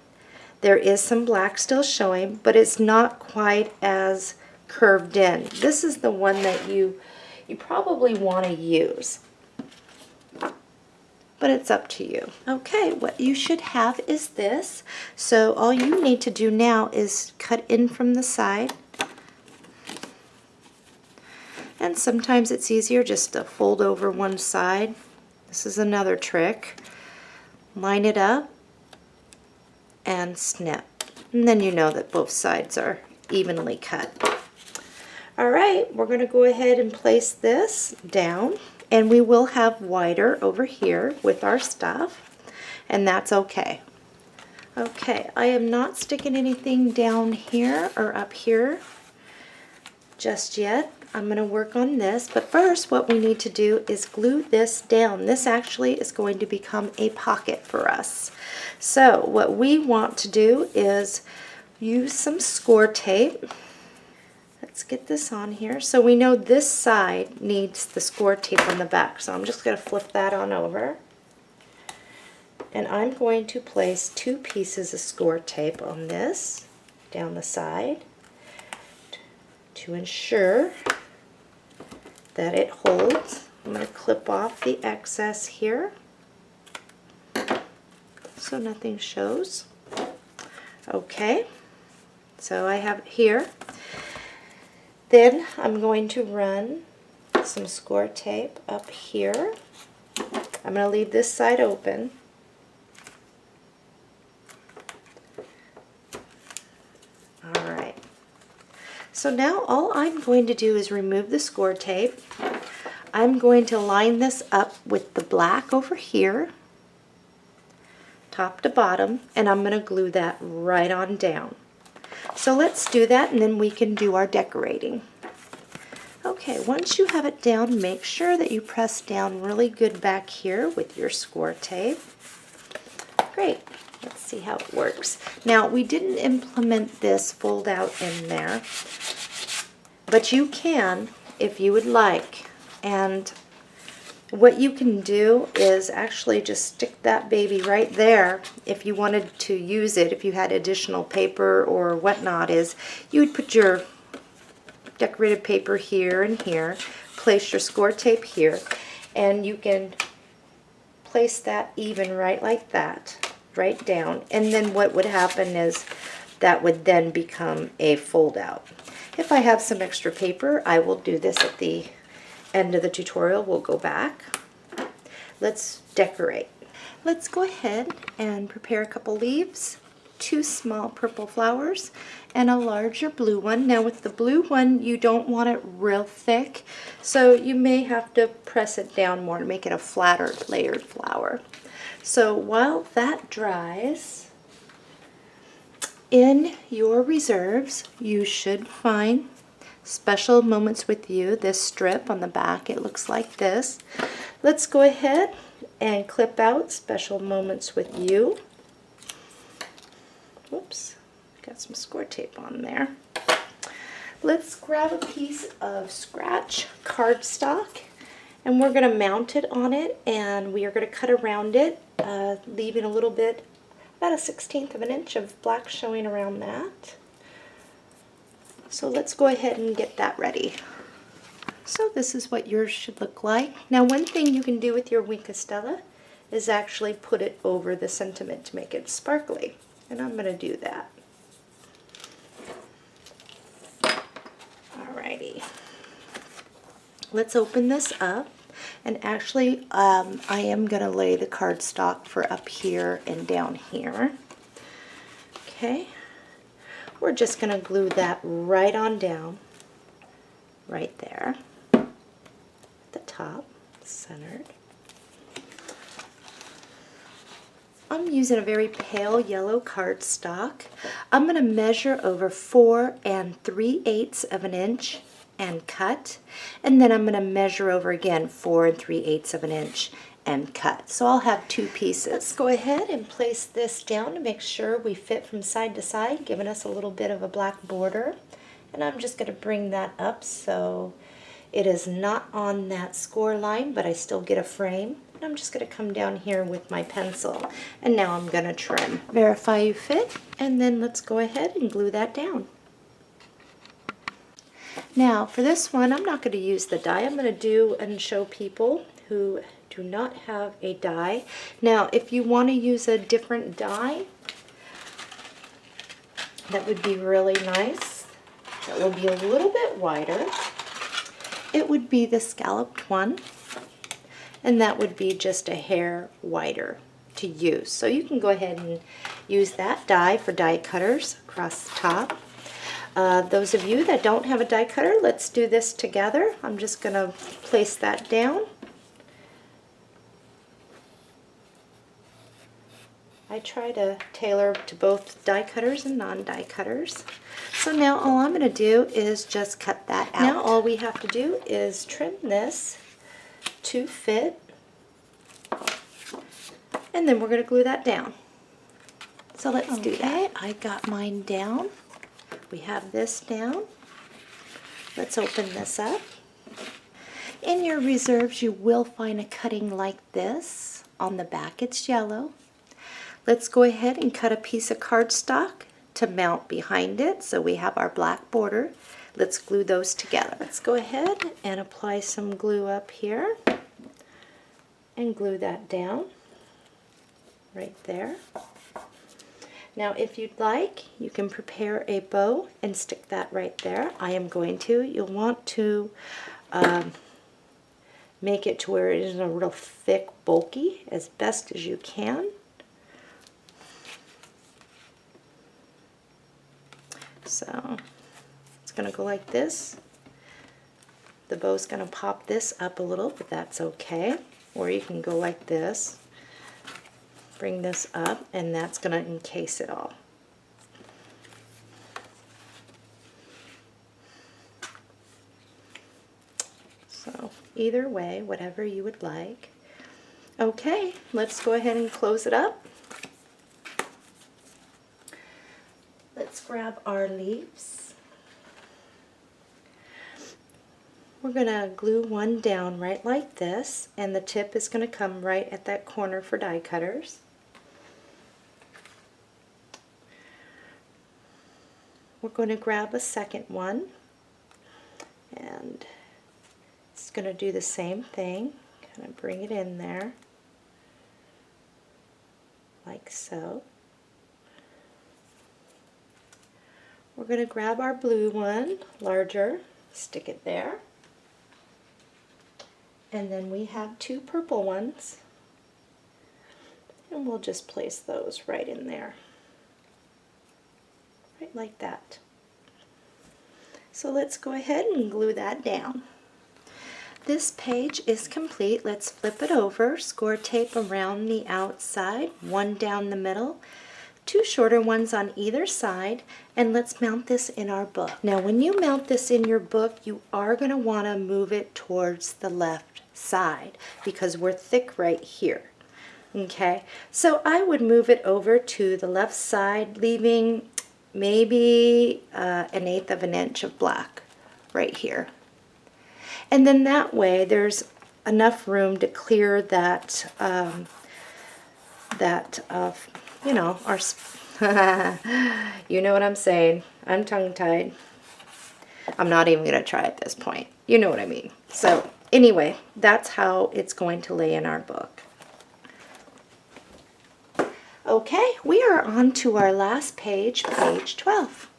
there is some black still showing, but it's not quite as curved in. This is the one that you probably want to use, but it's up to you. Okay, what you should have is this. So all you need to do now is cut in from the side. And sometimes it's easier just to fold over one side. This is another trick. Line it up and snip. And then you know that both sides are evenly cut. All right, we're going to go ahead and place this down, and we will have wider over here with our stuff, and that's okay. Okay, I am not sticking anything down here or up here just yet. I'm going to work on this, but first what we need to do is glue this down. This actually is going to become a pocket for us. So what we want to do is use some score tape. Let's get this on here. So we know this side needs the score tape on the back, so I'm just going to flip that on over. And I'm going to place 2 pieces of score tape on this down the side to ensure that it holds. I'm going to clip off the excess here so nothing shows. Okay, so I have it here. Then I'm going to run some score tape up here. I'm going to leave this side open. Alright, so now all I'm going to do is remove the score tape. I'm going to line this up with the black over here, top to bottom, and I'm going to glue that right on down. So let's do that, and then we can do our decorating. Okay, once you have it down, make sure that you press down really good back here with your score tape. Great. Let's see how it works. Now, we didn't implement this fold out in there, but you can if you would like. And what you can do is actually just stick that baby right there if you wanted to use it. If you had additional paper or whatnot, is you would put your decorative paper here and here, place your score tape here, and you can place that even right like that, right down. And then what would happen is that would then become a fold out. If I have some extra paper, I will do this at the end of the tutorial. We'll go back. Let's decorate. Let's go ahead and prepare a couple leaves, 2 small purple flowers, and a larger blue one. Now with the blue one, you don't want it real thick, so you may have to press it down more to make it a flatter layered flower. So while that dries, in your reserves, you should find Special Moments with You, this strip on the back. It looks like this. Let's go ahead and clip out Special Moments with You. Whoops, got some score tape on there. Let's grab a piece of scratch cardstock, and we're going to mount it on it, and we are going to cut around it, leaving a little bit, about a 1/16 of an inch of black showing around that. So let's go ahead and get that ready. So this is what yours should look like. Now one thing you can do with your Wink of Stella is actually put it over the sentiment to make it sparkly. And I'm going to do that. Alrighty. Let's open this up. And actually I am going to lay the cardstock for up here and down here. Okay. We're just going to glue that right on down, right there, at the top, centered. I'm using a very pale yellow cardstock. I'm going to measure over 4 3/8 of an inch and cut, and then I'm going to measure over again 4 3/8 of an inch and cut. So I'll have 2 pieces. Let's go ahead and place this down to make sure we fit from side to side, giving us a little bit of a black border. And I'm just going to bring that up so it is not on that score line, but I still get a frame. And I'm just going to come down here with my pencil. And now I'm going to trim. Verify you fit, and then let's go ahead and glue that down. Now for this one, I'm not going to use the die. I'm going to do and show people who do not have a die. Now if you want to use a different die, that would be really nice. That will be a little bit wider. It would be the scalloped one, and that would be just a hair wider to use. So you can go ahead and use that die for die cutters across the top. Those of you that don't have a die cutter, let's do this together. I'm just going to place that down. I try to tailor to both die cutters and non-die cutters. So now all I'm going to do is just cut that out. Now all we have to do is trim this to fit, and then we're going to glue that down. So let's do that. I got mine down. We have this down. Let's open this up. In your reserves you will find a cutting like this. On the back it's yellow. Let's go ahead and cut a piece of cardstock to mount behind it so we have our black border. Let's glue those together. Let's go ahead and apply some glue up here and glue that down right there. Now if you'd like, you can prepare a bow and stick that right there. I am going to. You'll want to make it to where it isn't a real thick, bulky, as best as you can. So it's going to go like this. The bow's going to pop this up a little, but that's okay. Or you can go like this. Bring this up, and that's going to encase it all. So either way, whatever you would like. Okay, let's go ahead and close it up. Let's grab our leaves. We're going to glue one down right like this, and the tip is going to come right at that corner for die cutters. We're going to grab a second one, and it's going to do the same thing. Kind of bring it in there, like so. We're going to grab our blue one, larger, stick it there. And then we have 2 purple ones, and we'll just place those right in there. Right like that. So let's go ahead and glue that down. This page is complete. Let's flip it over, score tape around the outside, one down the middle, 2 shorter ones on either side, and let's mount this in our book. Now when you mount this in your book, you are going to want to move it towards the left side because we're thick right here. Okay, so I would move it over to the left side, leaving maybe 1/8 of an inch of black right here. And then that way there's enough room to clear that, you know, our, you know what I'm saying. I'm tongue-tied. I'm not even going to try at this point. You know what I mean. So anyway, that's how it's going to lay in our book. Okay, we are on to our last page, page 12.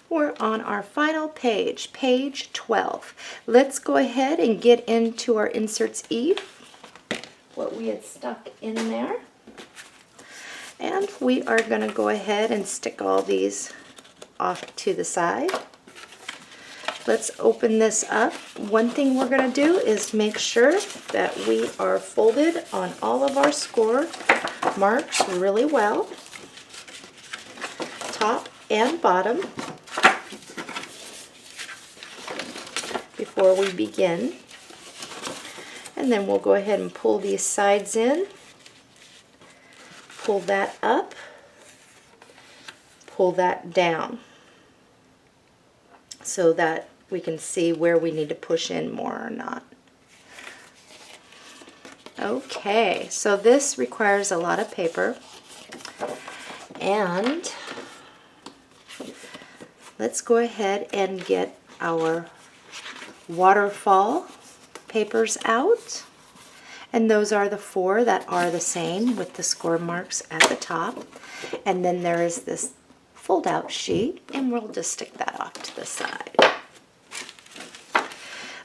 We're on our final page, page 12. Let's go ahead and get into our inserts E, what we had stuck in there. And we are going to go ahead and stick all these off to the side. Let's open this up. One thing we're going to do is make sure that we are folded on all of our score marks really well, top and bottom. before we begin. And then we'll go ahead and pull these sides in, pull that up, pull that down, so that we can see where we need to push in more or not. Okay, so this requires a lot of paper, and let's go ahead and get our waterfall papers out. And those are the 4 that are the same with the score marks at the top. And then there is this fold out sheet, and we'll just stick that off to the side.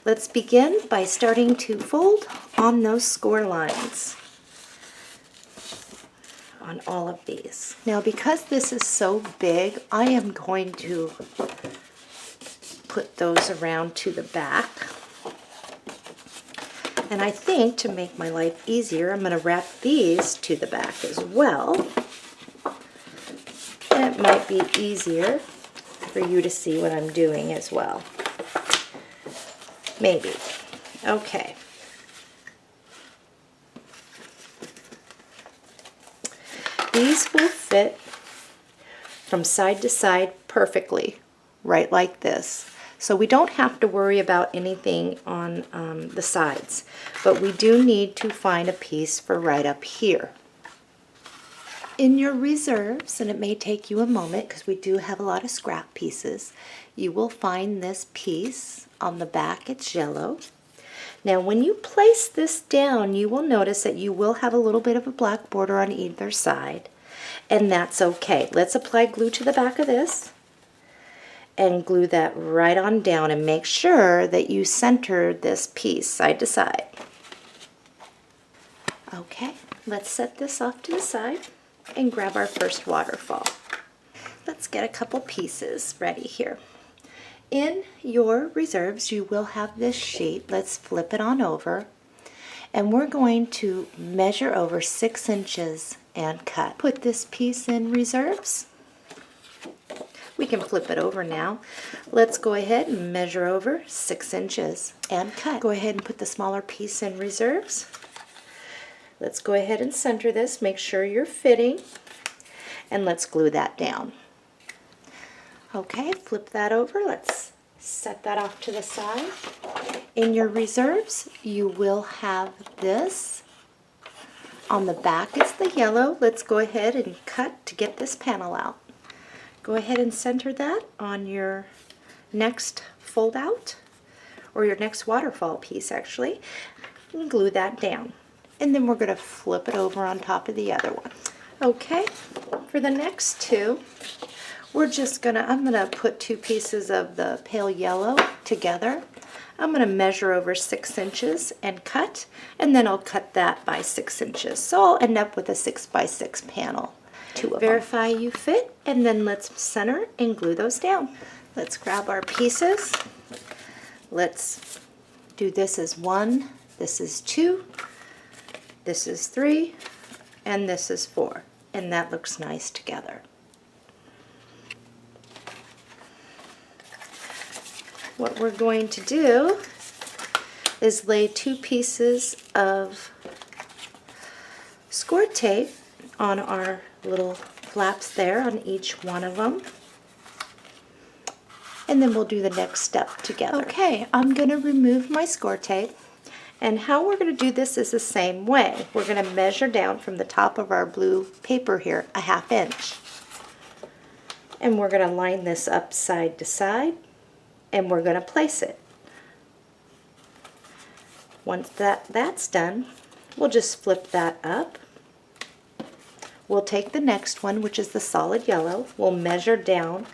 Let's begin by starting to fold on those score lines on all of these. Now, because this is so big, I am going to put those around to the back. And I think to make my life easier, I'm going to wrap these to the back as well. And it might be easier for you to see what I'm doing as well. Maybe. Okay. These will fit from side to side perfectly, right like this. So we don't have to worry about anything on the sides, but we do need to find a piece for right up here. In your reserves, and it may take you a moment because we do have a lot of scrap pieces, you will find this piece on the back. It's yellow. Now when you place this down, you will notice that you will have a little bit of a black border on either side, and that's okay. Let's apply glue to the back of this and glue that right on down, and make sure that you center this piece side to side. Okay, let's set this off to the side and grab our first waterfall. Let's get a couple pieces ready here. In your reserves, you will have this sheet. Let's flip it on over, and we're going to measure over 6 inches and cut. Put this piece in reserves. We can flip it over now. Let's go ahead and measure over 6 inches and cut. Go ahead and put the smaller piece in reserves. Let's go ahead and center this. Make sure you're fitting, and let's glue that down. Okay, flip that over. Let's set that off to the side. In your reserves, you will have this. On the back, it's the yellow. Let's go ahead and cut to get this panel out. Go ahead and center that on your next fold out, or your next waterfall piece actually, and glue that down. And then we're going to flip it over on top of the other one. Okay, for the next 2, I'm gonna put 2 pieces of the pale yellow together. I'm gonna measure over 6 inches and cut, and then I'll cut that by 6 inches. So I'll end up with a 6 by 6 panel. 2 of them. Verify you fit, and then let's center and glue those down. Let's grab our pieces. Let's do this as 1, this is 2, this is 3, and this is 4. And that looks nice together. What we're going to do is lay 2 pieces of score tape on our little flaps there on each one of them. And then we'll do the next step together. Okay, I'm going to remove my score tape. And how we're going to do this is the same way. We're going to measure down from the top of our blue paper here a 1/2 inch. And we're going to line this up side to side, and we're going to place it. Once that's done, we'll just flip that up. We'll take the next one, which is the solid yellow. We'll measure down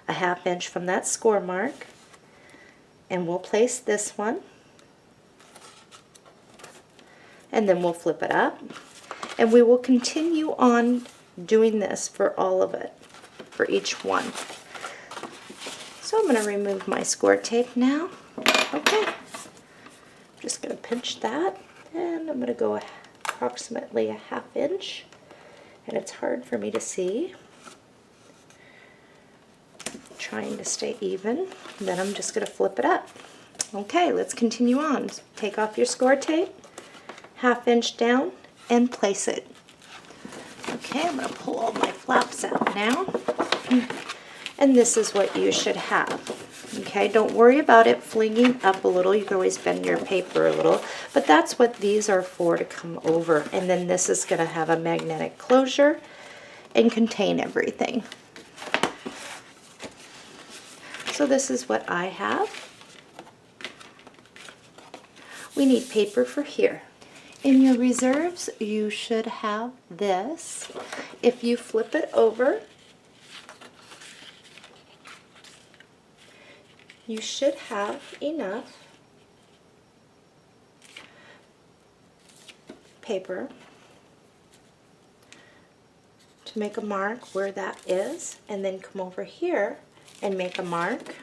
a 1/2 inch from that score mark, and we'll place this one. And then we'll flip it up, and we will continue on doing this for all of it, for each one. So I'm going to remove my score tape now. Okay, I'm just going to pinch that, and I'm going to go approximately a 1/2 inch, and it's hard for me to see. Trying to stay even, and then I'm just going to flip it up. Okay, let's continue on. Take off your score tape, 1/2 inch down, and place it. Okay, I'm going to pull all my flaps out now. And this is what you should have. Okay, don't worry about it flinging up a little. You can always bend your paper a little, but that's what these are for, to come over. And then this is going to have a magnetic closure and contain everything. So this is what I have. We need paper for here. In your reserves, you should have this. If you flip it over, you should have enough paper to make a mark where that is, and then come over here and make a mark.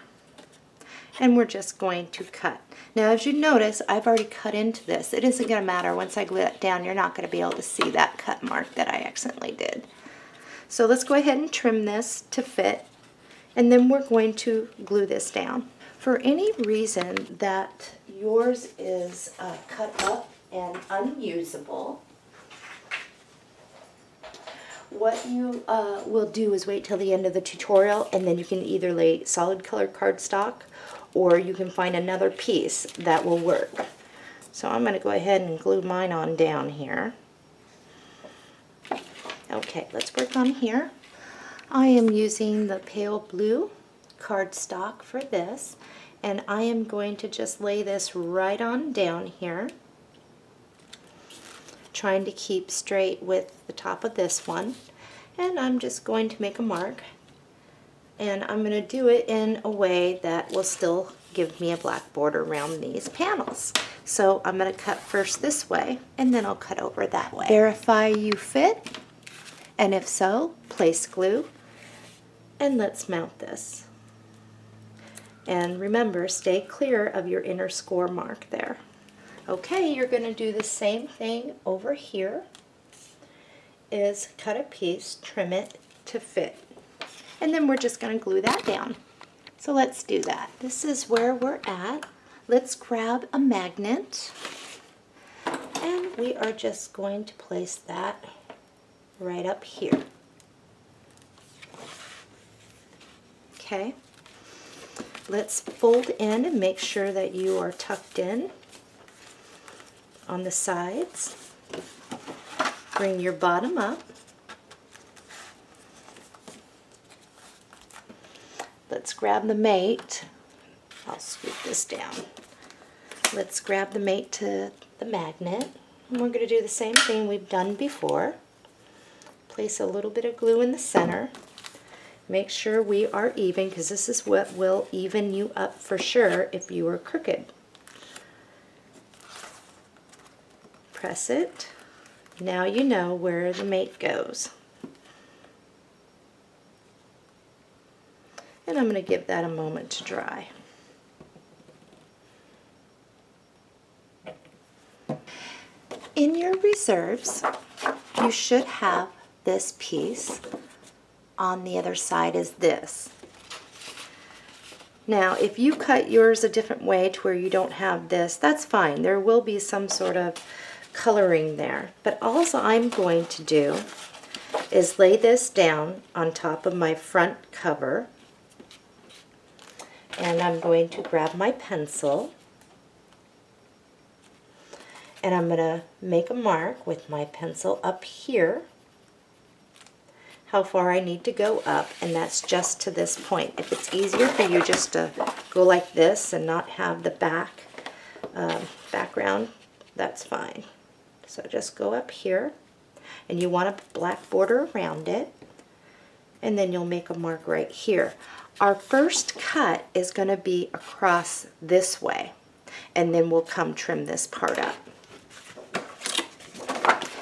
And we're just going to cut. Now, as you notice, I've already cut into this. It isn't going to matter. Once I glue it down, you're not going to be able to see that cut mark that I accidentally did. So let's go ahead and trim this to fit, and then we're going to glue this down. For any reason that yours is cut up and unusable, what you will do is wait till the end of the tutorial, and then you can either lay solid colored cardstock, or you can find another piece that will work. So I'm going to go ahead and glue mine on down here. Okay, let's work on here. I am using the pale blue cardstock for this, and I am going to just lay this right on down here, trying to keep straight with the top of this one. And I'm just going to make a mark, and I'm going to do it in a way that will still give me a black border around these panels. So I'm going to cut first this way, and then I'll cut over that way. Verify you fit, and if so, place glue, and let's mount this. And remember, stay clear of your inner score mark there. Okay, you're going to do the same thing over here. Is cut a piece, trim it to fit, and then we're just going to glue that down. So let's do that. This is where we're at. Let's grab a magnet, and we are just going to place that right up here. Okay, let's fold in and make sure that you are tucked in on the sides. Bring your bottom up. Let's grab the mate. I'll scoop this down. Let's grab the mate to the magnet. And we're going to do the same thing we've done before. Place a little bit of glue in the center. Make sure we are even, because this is what will even you up for sure if you are crooked. Press it. Now you know where the mate goes. And I'm going to give that a moment to dry. In your reserves, you should have this piece on the other side as this. Now, if you cut yours a different way to where you don't have this, that's fine. There will be some sort of coloring there, but all I'm going to do is lay this down on top of my front cover, and I'm going to grab my pencil, and I'm going to make a mark with my pencil up here, how far I need to go up, and that's just to this point. If it's easier for you just to go like this and not have the background, that's fine. So just go up here, and you want a black border around it, and then you'll make a mark right here. Our first cut is going to be across this way, and then we'll come trim this part up.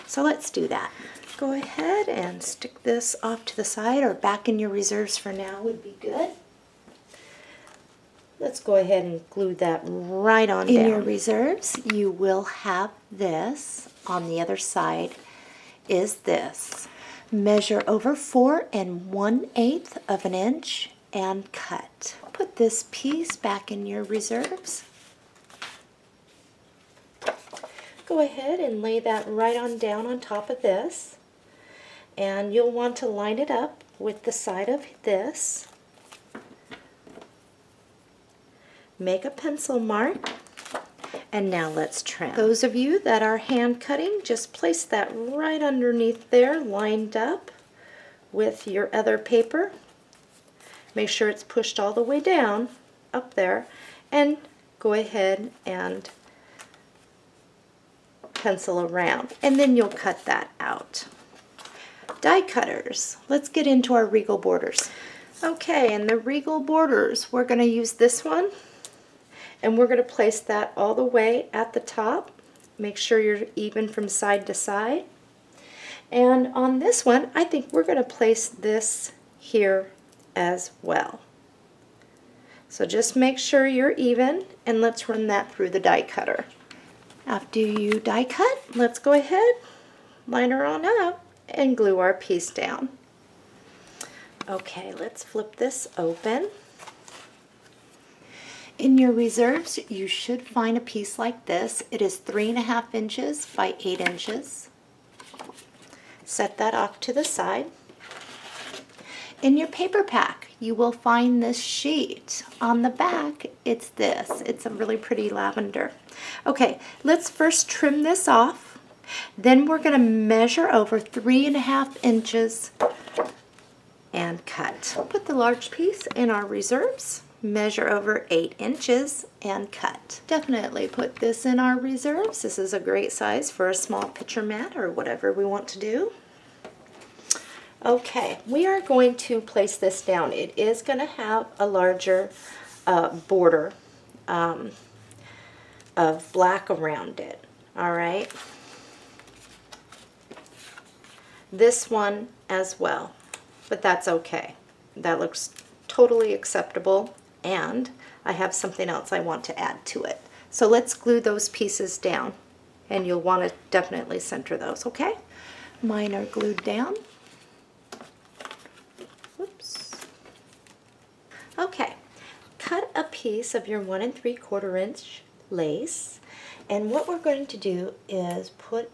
So let's do that. Go ahead and stick this off to the side, or back in your reserves for now would be good. Let's go ahead and glue that right on down. In your reserves, you will have this. On the other side is this. Measure over 4 1/8 of an inch and cut. Put this piece back in your reserves. go ahead and lay that right on down on top of this. And you'll want to line it up with the side of this. Make a pencil mark. And now let's trim. Those of you that are hand cutting, just place that right underneath there, lined up with your other paper. Make sure it's pushed all the way down, up there, and go ahead and pencil around. And then you'll cut that out. Die cutters. Let's get into our regal borders. Okay, and the regal borders, we're going to use this one. And we're going to place that all the way at the top. Make sure you're even from side to side. And on this one, I think we're going to place this here as well. So just make sure you're even, and let's run that through the die cutter. After you die cut, let's go ahead, line her on up, and glue our piece down. Okay, let's flip this open. In your reserves, you should find a piece like this. It is 3.5 inches by 8 inches. Set that off to the side. In your paper pack, you will find this sheet. On the back, it's this. It's a really pretty lavender. Okay, let's first trim this off. Then we're going to measure over 3.5 inches and cut. Put the large piece in our reserves. Measure over 8 inches and cut. Definitely put this in our reserves. This is a great size for a small picture mat or whatever we want to do. Okay, we are going to place this down. It is going to have a larger border of black around it. All right. This one as well, but that's okay. That looks totally acceptable. And I have something else I want to add to it. So let's glue those pieces down, and you'll want to definitely center those, okay? Mine are glued down. Whoops. Okay, cut a piece of your 1 3/4 inch lace, and what we're going to do is put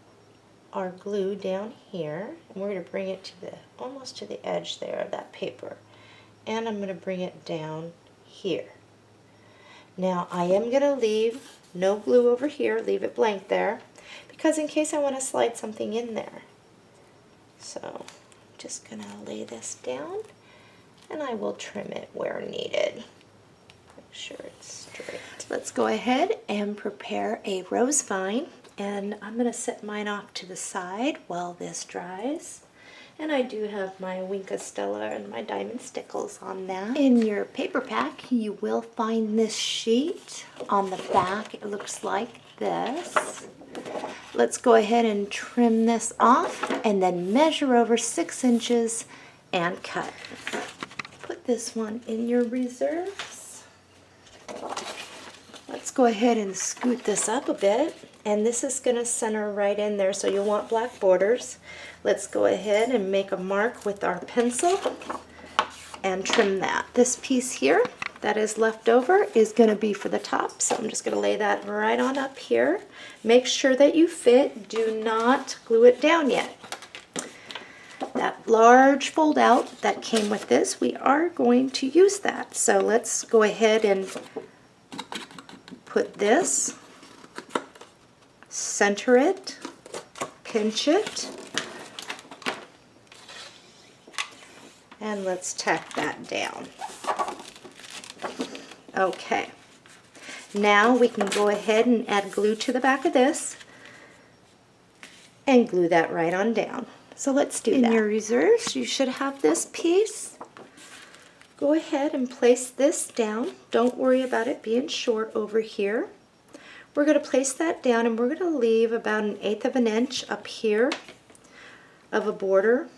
our glue down here, and we're going to bring it to the almost to the edge there of that paper, and I'm going to bring it down here. Now I am going to leave no glue over here, leave it blank there, because in case I want to slide something in there. So I'm just going to lay this down, and I will trim it where needed. Make sure it's straight. Let's go ahead and prepare a rose vine, and I'm going to set mine off to the side while this dries. And I do have my Winka Stella and my diamond stickles on that. In your paper pack, you will find this sheet. On the back, it looks like this. Let's go ahead and trim this off and then measure over 6 inches and cut. Put this one in your reserves. Let's go ahead and scoot this up a bit. And this is going to center right in there, so you'll want black borders. Let's go ahead and make a mark with our pencil and trim that. This piece here that is left over is going to be for the top, so I'm just going to lay that right on up here. Make sure that you fit. Do not glue it down yet. That large fold out that came with this, we are going to use that. So let's go ahead and put this, center it, pinch it, and let's tack that down. Okay, now we can go ahead and add glue to the back of this and glue that right on down. So let's do that. In your reserves, you should have this piece. Go ahead and place this down. Don't worry about it being short over here. We're going to place that down, and we're going to leave about 1/8 of an inch up here of a border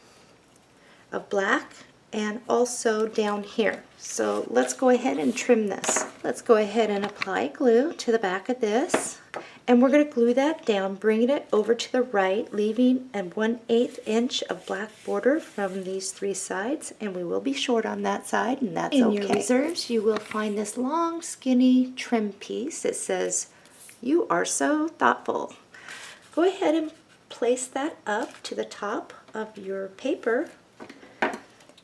of black, and also down here. So let's go ahead and trim this. Let's go ahead and apply glue to the back of this, and we're going to glue that down, bringing it over to the right, leaving a 1/8 inch of black border from these 3 sides, and we will be short on that side, and that's okay. In your reserves, you will find this long, skinny trim piece. It says, "You are so thoughtful." go ahead and place that up to the top of your paper,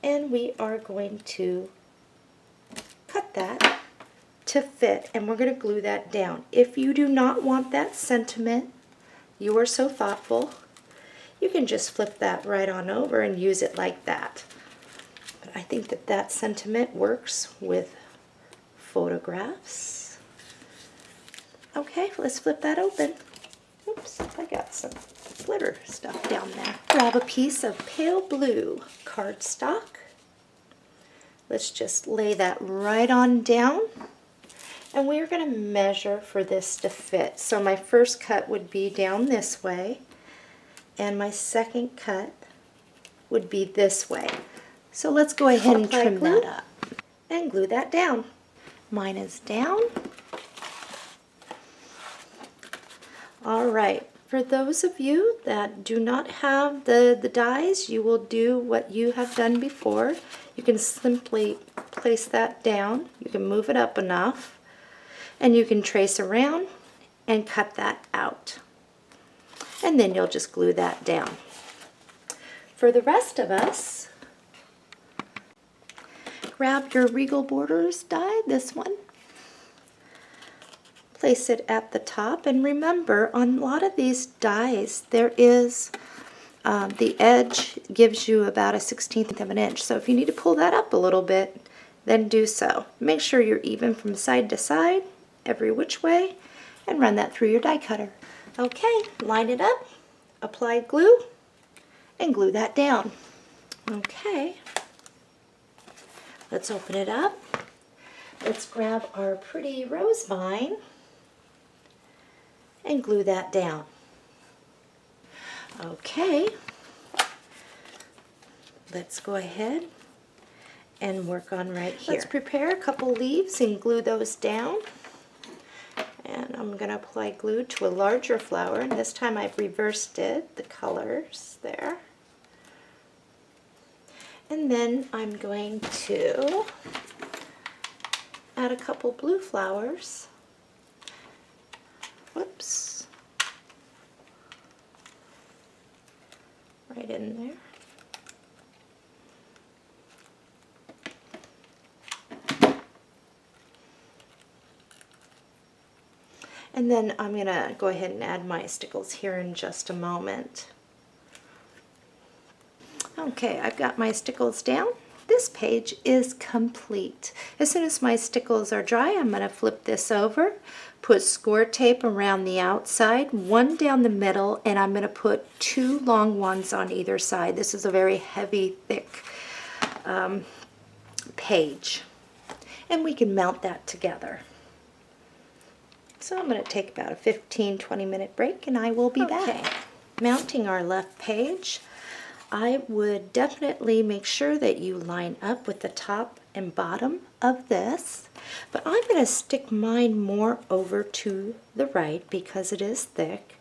and we are going to cut that to fit, and we're going to glue that down. If you do not want that sentiment, you are so thoughtful, you can just flip that right on over and use it like that. But I think that that sentiment works with photographs. Okay, let's flip that open. Oops, I got some glitter stuff down there. Grab a piece of pale blue cardstock. Let's just lay that right on down. And we're going to measure for this to fit. So my first cut would be down this way, and my second cut would be this way. So let's go ahead and trim that up and glue that down. Mine is down. All right, for those of you that do not have the dies, you will do what you have done before. You can simply place that down. You can move it up enough, and you can trace around and cut that out. And then you'll just glue that down. For the rest of us, grab your Regal Borders die, this one. Place it at the top, and remember, on a lot of these dies, there is, the edge gives you about a 1/16 of an inch. So if you need to pull that up a little bit, then do so. Make sure you're even from side to side, every which way, and run that through your die cutter. Okay, line it up, apply glue, and glue that down. Okay, let's open it up. Let's grab our pretty rose vine and glue that down. Okay, let's go ahead and work on right here. Let's prepare a couple leaves and glue those down. And I'm going to apply glue to a larger flower, and this time I've reversed it, the colors there. And then I'm going to add a couple blue flowers. Whoops. Right in there. And then I'm going to go ahead and add my stickles here in just a moment. Okay, I've got my stickles down. This page is complete. As soon as my stickles are dry, I'm going to flip this over, put score tape around the outside, one down the middle, and I'm going to put 2 long ones on either side. This is a very heavy, thick page. And we can mount that together. So I'm going to take about a 15-20 minute break, and I will be back. Mounting our left page, I would definitely make sure that you line up with the top and bottom of this, but I'm going to stick mine more over to the right because it is thick.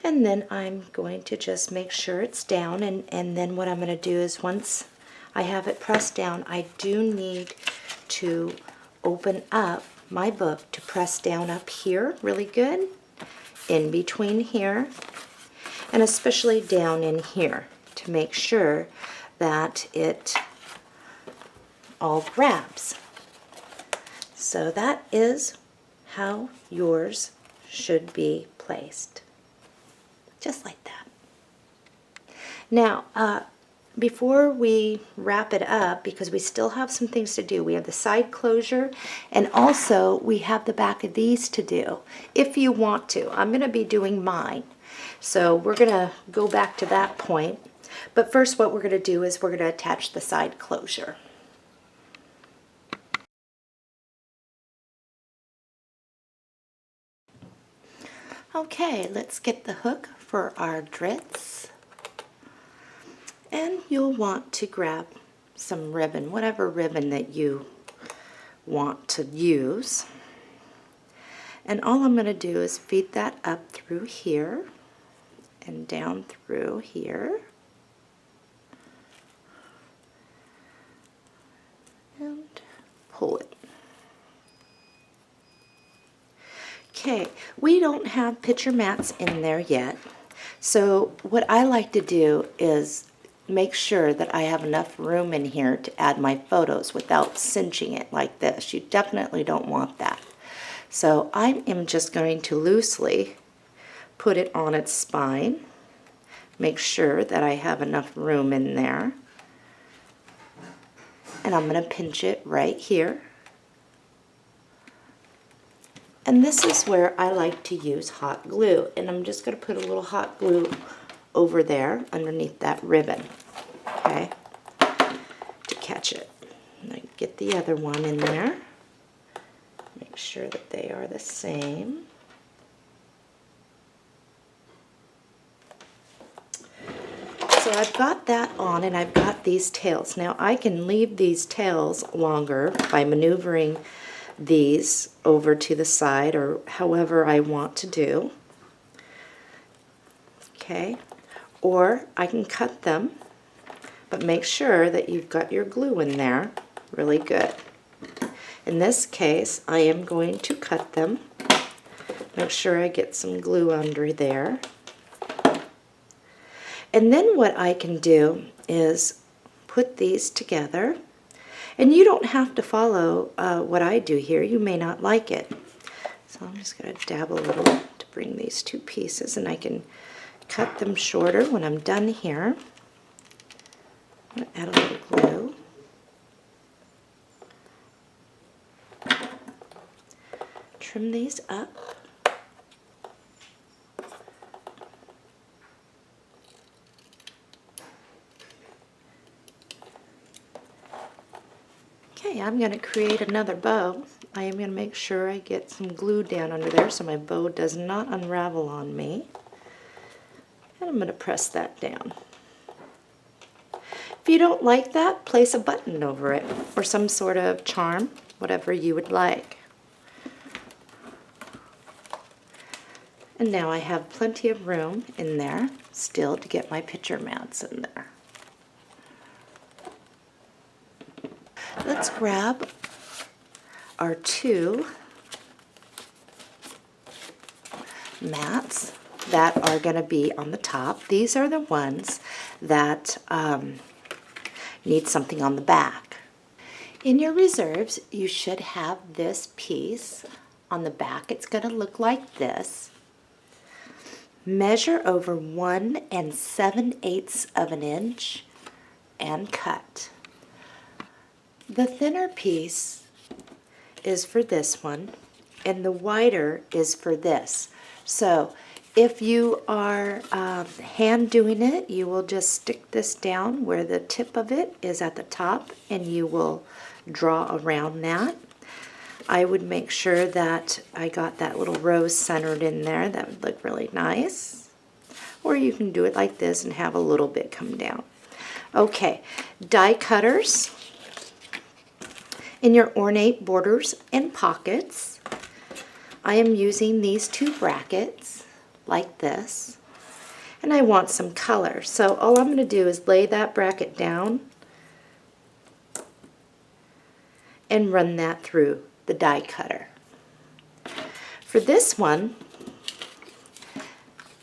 And then I'm going to just make sure it's down, and then what I'm going to do is once I have it pressed down, I do need to open up my book to press down up here really good, in between here, and especially down in here to make sure that it all grabs. So that is how yours should be placed. Just like that. Now, before we wrap it up, because we still have some things to do, we have the side closure, and also we have the back of these to do, if you want to. I'm going to be doing mine. So we're going to go back to that point. But first what we're going to do is we're going to attach the side closure. Okay, let's get the hook for our drits. And you'll want to grab some ribbon, whatever ribbon that you want to use. And all I'm going to do is feed that up through here and down through here. And pull it. Okay, we don't have picture mats in there yet. So what I like to do is make sure that I have enough room in here to add my photos without cinching it like this. You definitely don't want that. So I am just going to loosely put it on its spine. Make sure that I have enough room in there. And I'm going to pinch it right here. And this is where I like to use hot glue. And I'm just going to put a little hot glue over there underneath that ribbon, okay, to catch it. And I get the other one in there. Make sure that they are the same. So I've got that on, and I've got these tails. Now I can leave these tails longer by maneuvering these over to the side or however I want to do. Okay, or I can cut them, but make sure that you've got your glue in there really good. In this case, I am going to cut them. Make sure I get some glue under there. And then what I can do is put these together. And you don't have to follow what I do here. You may not like it. So I'm just going to dab a little to bring these two pieces, and I can cut them shorter when I'm done here. I'm going to add a little glue. Trim these up. Okay, I'm going to create another bow. I am going to make sure I get some glue down under there so my bow does not unravel on me. And I'm going to press that down. If you don't like that, place a button over it or some sort of charm, whatever you would like. And now I have plenty of room in there still to get my picture mats in there. Let's grab our two mats that are going to be on the top. These are the ones that need something on the back. In your reserves, you should have this piece on the back. It's going to look like this. Measure over 1 7/8 of an inch and cut. The thinner piece is for this one, and the wider is for this. So if you are hand doing it, you will just stick this down where the tip of it is at the top, and you will draw around that. I would make sure that I got that little rose centered in there. That would look really nice. Or you can do it like this and have a little bit come down. Okay, die cutters. In your ornate borders and pockets, I am using these two brackets like this, and I want some color. So all I'm going to do is lay that bracket down and run that through the die cutter. For this one,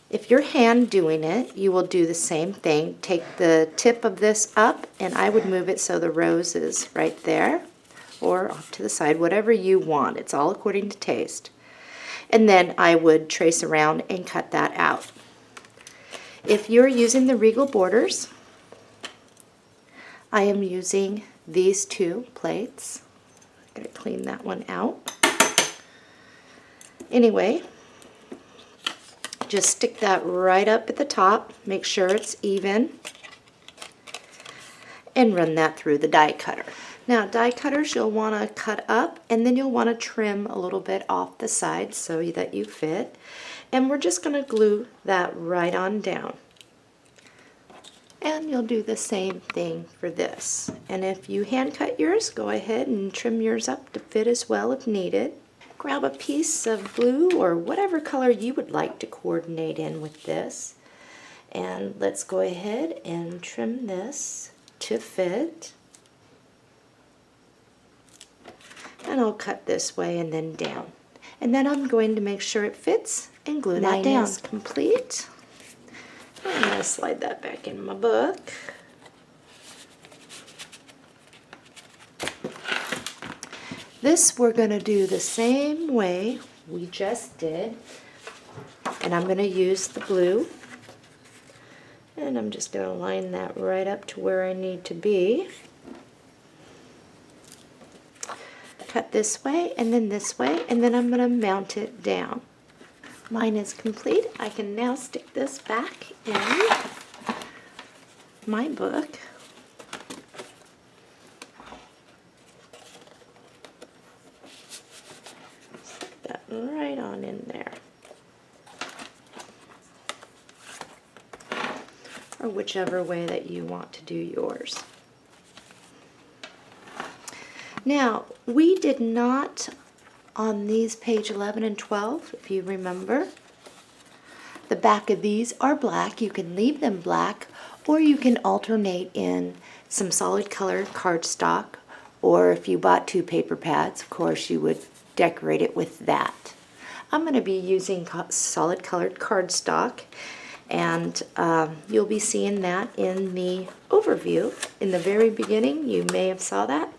if you're hand doing it, you will do the same thing. Take the tip of this up, and I would move it so the rose is right there, or off to the side, whatever you want. It's all according to taste. And then I would trace around and cut that out. If you're using the Regal borders, I am using these two plates. I'm going to clean that one out. Anyway, just stick that right up at the top. Make sure it's even. And run that through the die cutter. Now, die cutters you'll want to cut up, and then you'll want to trim a little bit off the sides so that you fit. And we're just going to glue that right on down. And you'll do the same thing for this. And if you hand cut yours, go ahead and trim yours up to fit as well if needed. Grab a piece of blue or whatever color you would like to coordinate in with this. And let's go ahead and trim this to fit. And I'll cut this way and then down. And then I'm going to make sure it fits and glue that down. Mine is complete. I'm going to slide that back in my book. This we're going to do the same way we just did. And I'm going to use the blue. And I'm just going to line that right up to where I need to be. Cut this way and then this way, and then I'm going to mount it down. Mine is complete. I can now stick this back in my book. Stick that right on in there. Or whichever way that you want to do yours. Now, we did not, on these page 11 and 12, if you remember, the back of these are black. You can leave them black, or you can alternate in some solid colored cardstock, or if you bought 2 paper pads, of course, you would decorate it with that. I'm going to be using solid colored cardstock, and you'll be seeing that in the overview. In the very beginning, you may have saw that.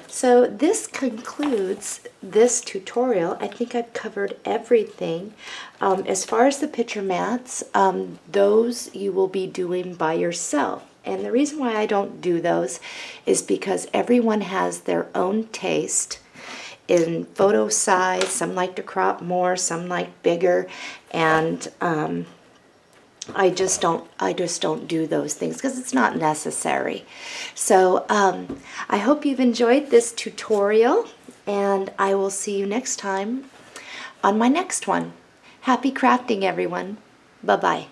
So this concludes this tutorial. I think I've covered everything. As far as the picture mats, those you will be doing by yourself. And the reason why I don't do those is because everyone has their own taste in photo size. Some like to crop more, some like bigger, and I just don't do those things because it's not necessary. So I hope you've enjoyed this tutorial, and I will see you next time on my next one. Happy crafting, everyone. Bye-bye.